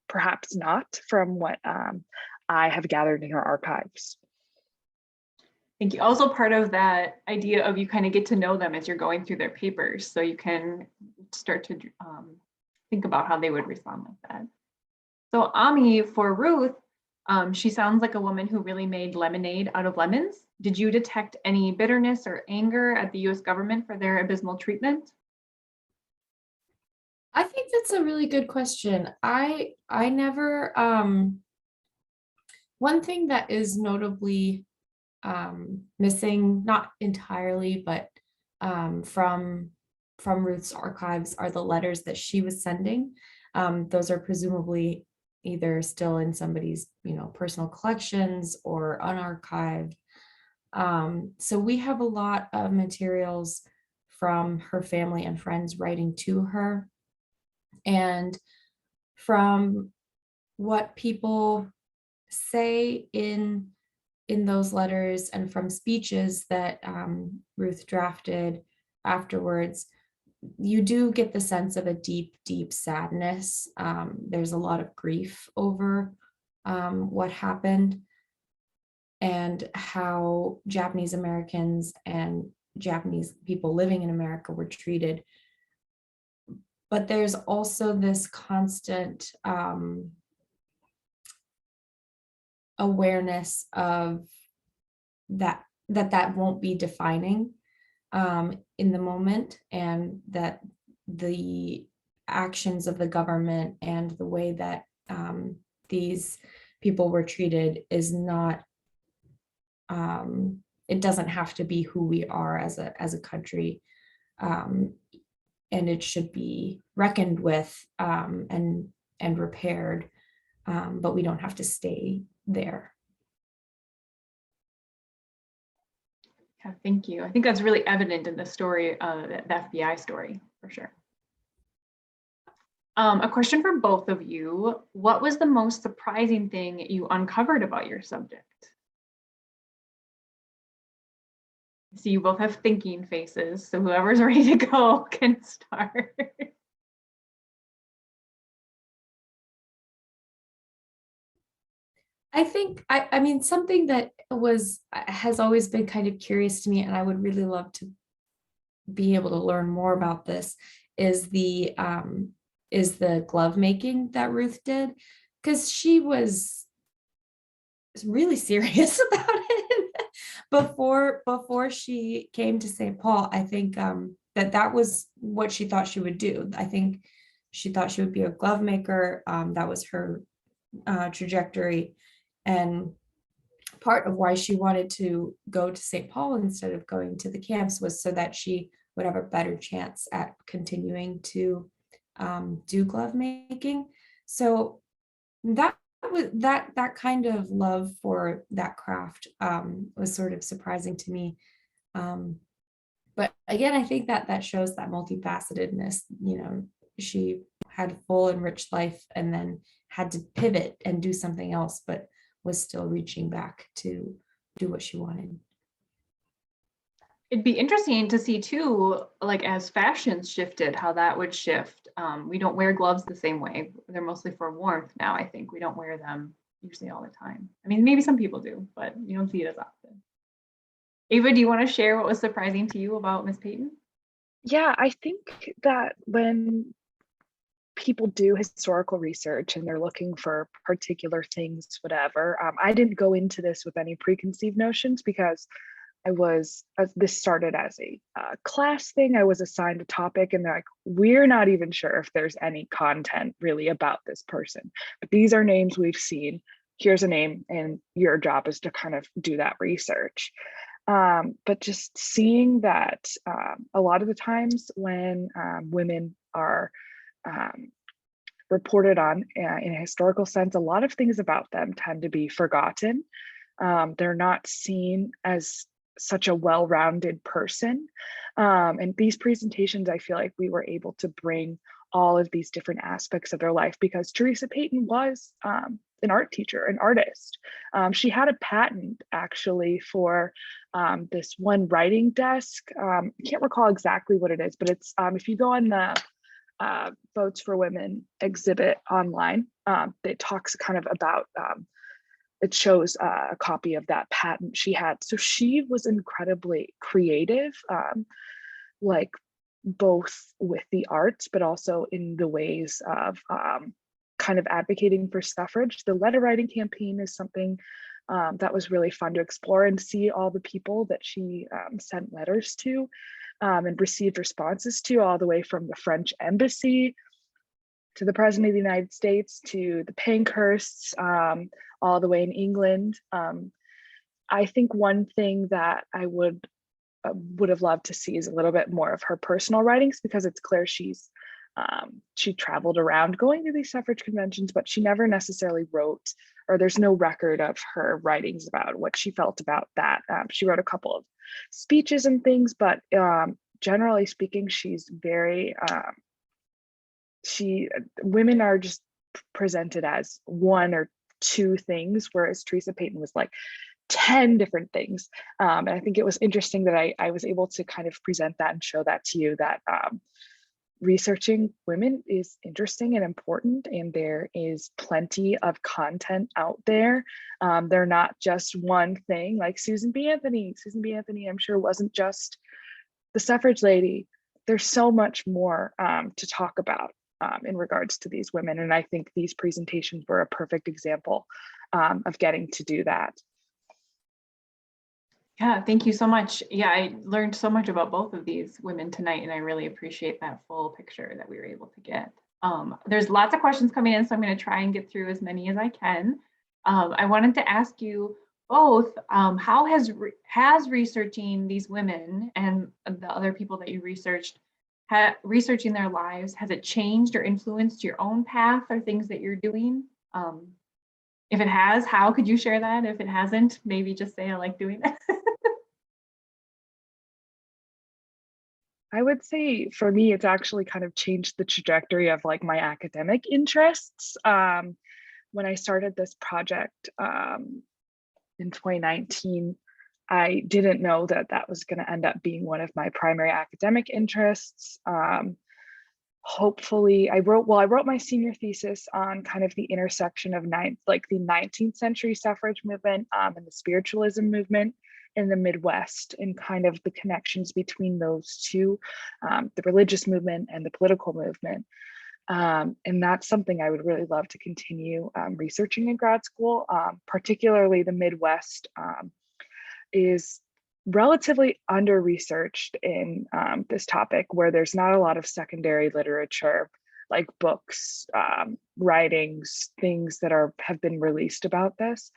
perhaps not, from what I have gathered in her archives. Thank you. Also part of that idea of you kind of get to know them as you're going through their papers, so you can start to think about how they would respond like that. So Ami, for Ruth, she sounds like a woman who really made lemonade out of lemons. Did you detect any bitterness or anger at the US government for their abysmal treatment? I think that's a really good question. I never, one thing that is notably missing, not entirely, but from Ruth's archives are the letters that she was sending. Those are presumably either still in somebody's, personal collections or unarchived. So we have a lot of materials from her family and friends writing to her. And from what people say in those letters and from speeches that Ruth drafted afterwards, you do get the sense of a deep, deep sadness. There's a lot of grief over what happened and how Japanese Americans and Japanese people living in America were treated. But there's also this constant awareness of that won't be defining in the moment, and that the actions of the government and the way that these people were treated is not, it doesn't have to be who we are as a country, and it should be reckoned with and repaired, but we don't have to stay there. Yeah, thank you. I think that's really evident in the story, the FBI story, for sure. A question for both of you. What was the most surprising thing you uncovered about your subject? So you both have thinking faces, so whoever's ready to go can start. I think, I mean, something that has always been kind of curious to me, and I would really love to be able to learn more about this, is the glove making that Ruth did, because she was really serious about it before she came to St. Paul. I think that was what she thought she would do. I think she thought she would be a glove maker. That was her trajectory. And part of why she wanted to go to St. Paul instead of going to the camps was so that she would have a better chance at continuing to do glove making. So that that kind of love for that craft was sort of surprising to me. But again, I think that that shows that multifacetedness. She had a full and rich life and then had to pivot and do something else, but was still reaching back to do what she wanted. It'd be interesting to see too, like as fashions shifted, how that would shift. We don't wear gloves the same way. They're mostly for warmth now, I think. We don't wear them usually all the time. I mean, maybe some people do, but you don't see it as often. Ava, do you want to share what was surprising to you about Miss Peyton? Yeah, I think that when people do historical research and they're looking for particular things, whatever, I didn't go into this with any preconceived notions because this started as a class thing. I was assigned a topic and they're like, we're not even sure if there's any content really about this person, but these are names we've seen. Here's a name and your job is to kind of do that research. But just seeing that a lot of the times when women are reported on in a historical sense, a lot of things about them tend to be forgotten. They're not seen as such a well-rounded person. And these presentations, I feel like we were able to bring all of these different aspects of their life because Teresa Peyton was an art teacher, an artist. She had a patent actually for this one writing desk. I can't recall exactly what it is, but it's if you go on the Votes for Women exhibit online, it talks kind of about it shows a copy of that patent she had. So she was incredibly creative, like both with the arts, but also in the ways of kind of advocating for suffrage. The letter writing campaign is something that was really fun to explore and see all the people that she sent letters to and received responses to, all the way from the French embassy to the President of the United States, to the Pankhursts, all the way in England. I think one thing that I would have loved to see is a little bit more of her personal writings, because it's clear she traveled around going to these suffrage conventions, but she never necessarily wrote, or there's no record of her writings about what she felt about that. She wrote a couple of speeches and things, but generally speaking, she's very, women are just presented as one or two things, whereas Teresa Peyton was like 10 different things. And I think it was interesting that I was able to kind of present that and show that to you, that researching women is interesting and important, and there is plenty of content out there. They're not just one thing, like Susan B. Anthony. Susan B. Anthony, I'm sure, wasn't just the suffrage lady. There's so much more to talk about in regards to these women. And I think these presentations were a perfect example of getting to do that. Yeah, thank you so much. Yeah, I learned so much about both of these women tonight, and I really appreciate that full picture that we were able to get. There's lots of questions coming in, so I'm going to try and get through as many as I can. I wanted to ask you both, how has researching these women and the other people that you researched, researching their lives, has it changed or influenced your own path or things that you're doing? If it has, how could you share that? If it hasn't, maybe just say I like doing that. I would say for me, it's actually kind of changed the trajectory of like my academic interests. When I started this project in 2019, I didn't know that that was going to end up being one of my primary academic interests. Hopefully, I wrote my senior thesis on kind of the intersection of the 19th century suffrage movement and the spiritualism movement in the Midwest, and kind of the connections between those two, the religious movement and the political movement. And that's something I would really love to continue researching in grad school. Particularly the Midwest is relatively under-researched in this topic, where there's not a lot of secondary literature, like books, writings, things that have been released about this.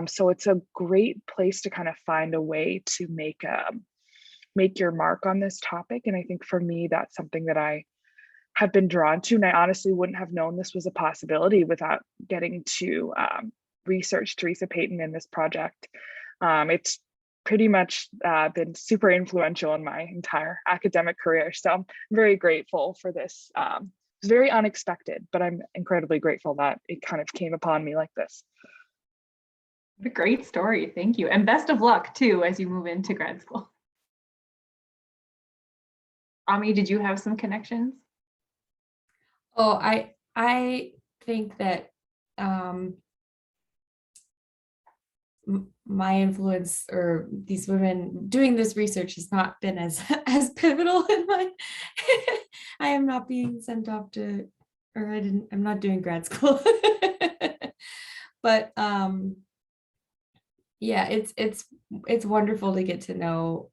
So it's a great place to kind of find a way to make your mark on this topic. And I think for me, that's something that I have been drawn to. And I honestly wouldn't have known this was a possibility without getting to research Teresa Payton in this project. It's pretty much been super influential in my entire academic career. So I'm very grateful for this. It's very unexpected, but I'm incredibly grateful that it kind of came upon me like this. What a great story. Thank you. And best of luck too, as you move into grad school. Ami, did you have some connections? Oh, I think that my influence or these women doing this research has not been as pivotal in my I am not being sent off to, or I'm not doing grad school. But yeah, it's wonderful to get to know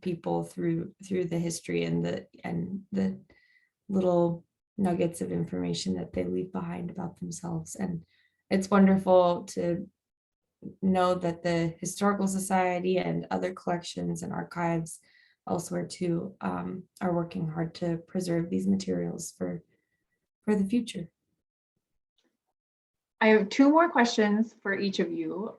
people through the history and the little nuggets of information that they leave behind about themselves. And it's wonderful to know that the Historical Society and other collections and archives elsewhere too are working hard to preserve these materials for the future. I have two more questions for each of you.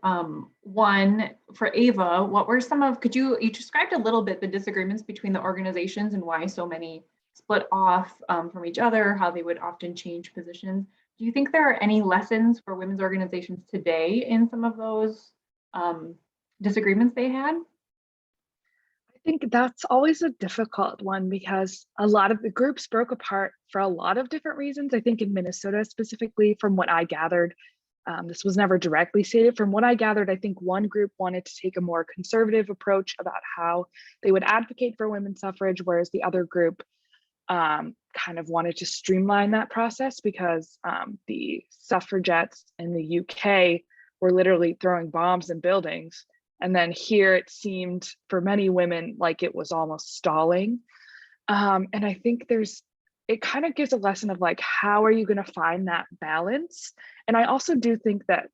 One for Ava, could you described a little bit the disagreements between the organizations and why so many split off from each other, how they would often change positions. Do you think there are any lessons for women's organizations today in some of those disagreements they had? I think that's always a difficult one because a lot of the groups broke apart for a lot of different reasons. I think in Minnesota specifically, from what I gathered, this was never directly stated. From what I gathered, I think one group wanted to take a more conservative approach about how they would advocate for women's suffrage, whereas the other group kind of wanted to streamline that process because the suffragettes in the UK were literally throwing bombs in buildings. And then here it seemed for many women like it was almost stalling. And I think it kind of gives a lesson of like, how are you going to find that balance? And I also do think that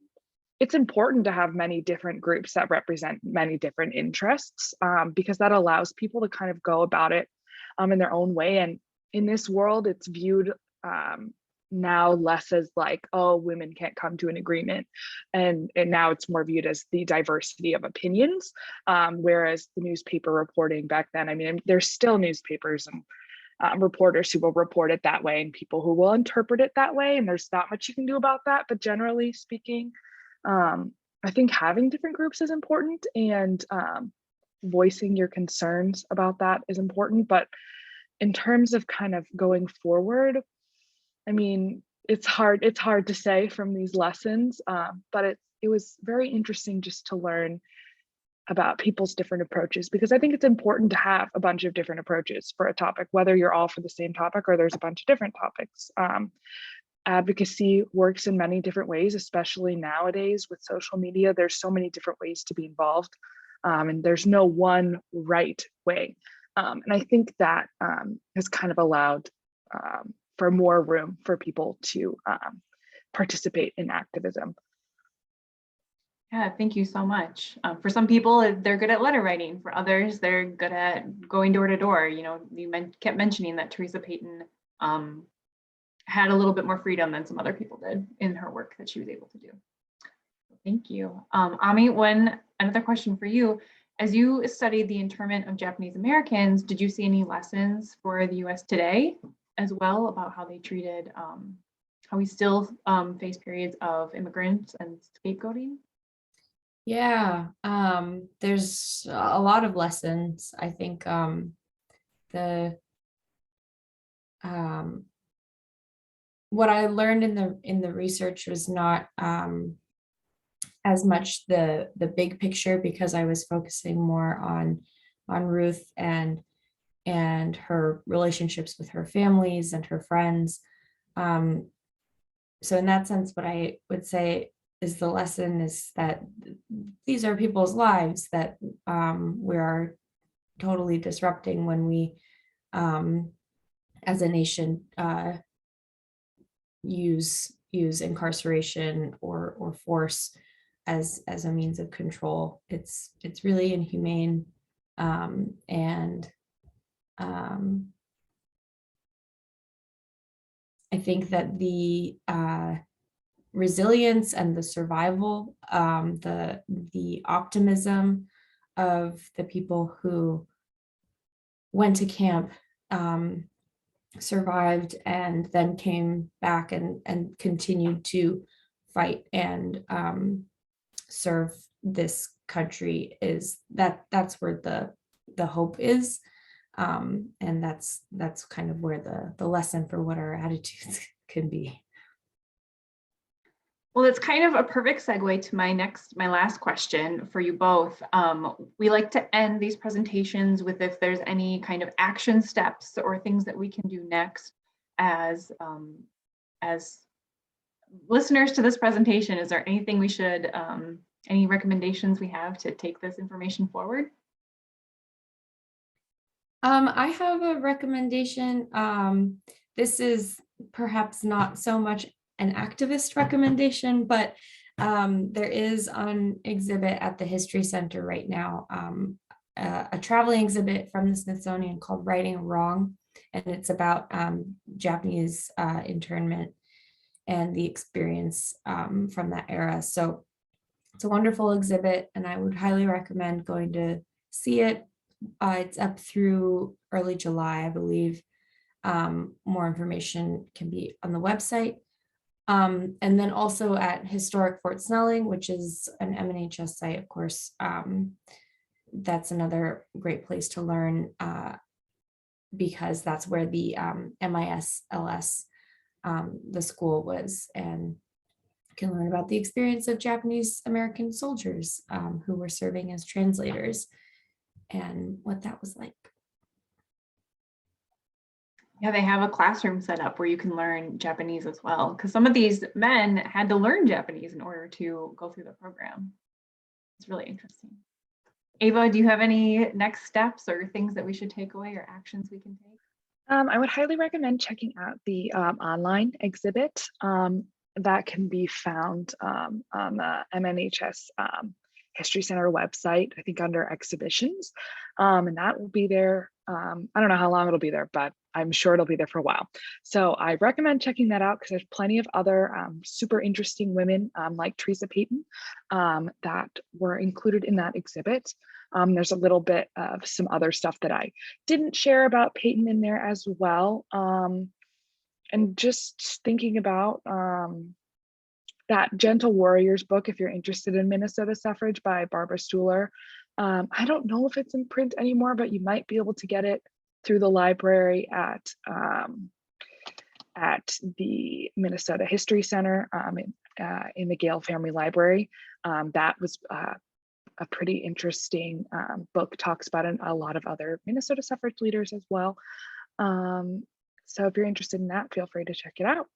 it's important to have many different groups that represent many different interests because that allows people to kind of go about it in their own way. And in this world, it's viewed now less as like, oh, women can't come to an agreement. And now it's more viewed as the diversity of opinions. Whereas the newspaper reporting back then, I mean, there's still newspapers and reporters who will report it that way and people who will interpret it that way. And there's not much you can do about that. But generally speaking, I think having different groups is important and voicing your concerns about that is important. But in terms of kind of going forward, I mean, it's hard to say from these lessons, but it was very interesting just to learn about people's different approaches, because I think it's important to have a bunch of different approaches for a topic, whether you're all for the same topic or there's a bunch of different topics. Advocacy works in many different ways, especially nowadays with social media. There's so many different ways to be involved, and there's no one right way. And I think that has kind of allowed for more room for people to participate in activism. Yeah, thank you so much. For some people, they're good at letter writing. For others, they're good at going door to door. You know, you kept mentioning that Teresa Payton had a little bit more freedom than some other people did in her work that she was able to do. Thank you. Ami, another question for you. As you studied the internment of Japanese Americans, did you see any lessons for the US today as well about how they treated, how we still face periods of immigrants and scapegoating? Yeah, there's a lot of lessons. I think what I learned in the research was not as much the big picture, because I was focusing more on Ruth and her relationships with her families and her friends. So in that sense, what I would say is the lesson is that these are people's lives that we are totally disrupting when we, as a nation, use incarceration or force as a means of control. It's really inhumane, and I think that the resilience and the survival, the optimism of the people who went to camp, survived, and then came back and continued to fight and serve this country, that's where the hope is. And that's kind of where the lesson for what our attitudes can be. Well, it's kind of a perfect segue to my last question for you both. We like to end these presentations with if there's any kind of action steps or things that we can do next as listeners to this presentation. Is there anything we should, any recommendations we have to take this information forward? I have a recommendation. This is perhaps not so much an activist recommendation, but there is on exhibit at the History Center right now, a traveling exhibit from the Smithsonian called Righting a Wrong, and it's about Japanese internment and the experience from that era. So it's a wonderful exhibit, and I would highly recommend going to see it. It's up through early July, I believe. More information can be on the website. And then also at Historic Fort Snelling, which is an MNHS site, of course. That's another great place to learn because that's where the MISLS, the school was, and can learn about the experience of Japanese American soldiers who were serving as translators and what that was like. Yeah, they have a classroom set up where you can learn Japanese as well, because some of these men had to learn Japanese in order to go through the program. It's really interesting. Ava, do you have any next steps or things that we should take away or actions we can take? I would highly recommend checking out the online exhibit that can be found on the MNHS History Center website, I think under exhibitions, and that will be there. I don't know how long it'll be there, but I'm sure it'll be there for a while. So I recommend checking that out because there's plenty of other super interesting women like Teresa Payton that were included in that exhibit. There's a little bit of some other stuff that I didn't share about Payton in there as well. And just thinking about that Gentle Warriors book, if you're interested in Minnesota suffrage by Barbara Stuhler. I don't know if it's in print anymore, but you might be able to get it through the library at the Minnesota History Center in the Gale Family Library. That was a pretty interesting book, talks about a lot of other Minnesota suffrage leaders as well. So if you're interested in that, feel free to check it out.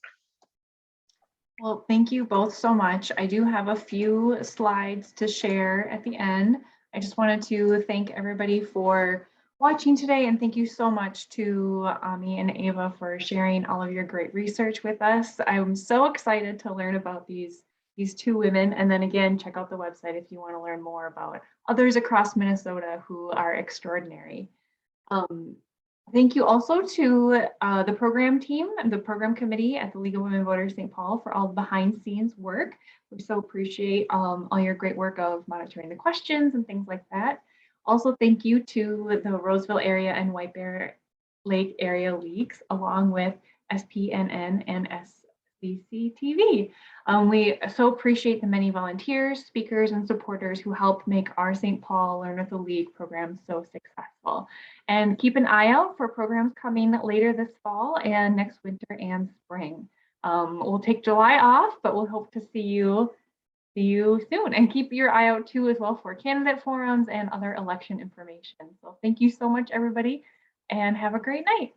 Well, thank you both so much. I do have a few slides to share at the end. I just wanted to thank everybody for watching today, and thank you so much to Ami and Ava for sharing all of your great research with us. I'm so excited to learn about these two women, and then again, check out the website if you want to learn more about others across Minnesota who are extraordinary. Thank you also to the program team and the program committee at the League of Women Voters St. Paul for all the behind scenes work. We so appreciate all your great work of monitoring the questions and things like that. Also, thank you to the Roseville area and White Bear Lake area leagues, along with SPNN and SCCTV. We so appreciate the many volunteers, speakers, and supporters who helped make our St. Paul Learn with the League program so successful. And keep an eye out for programs coming later this fall and next winter and spring. We'll take July off, but we'll hope to see you soon, and keep your eye out too as well for candidate forums and other election information. So thank you so much, everybody, and have a great night.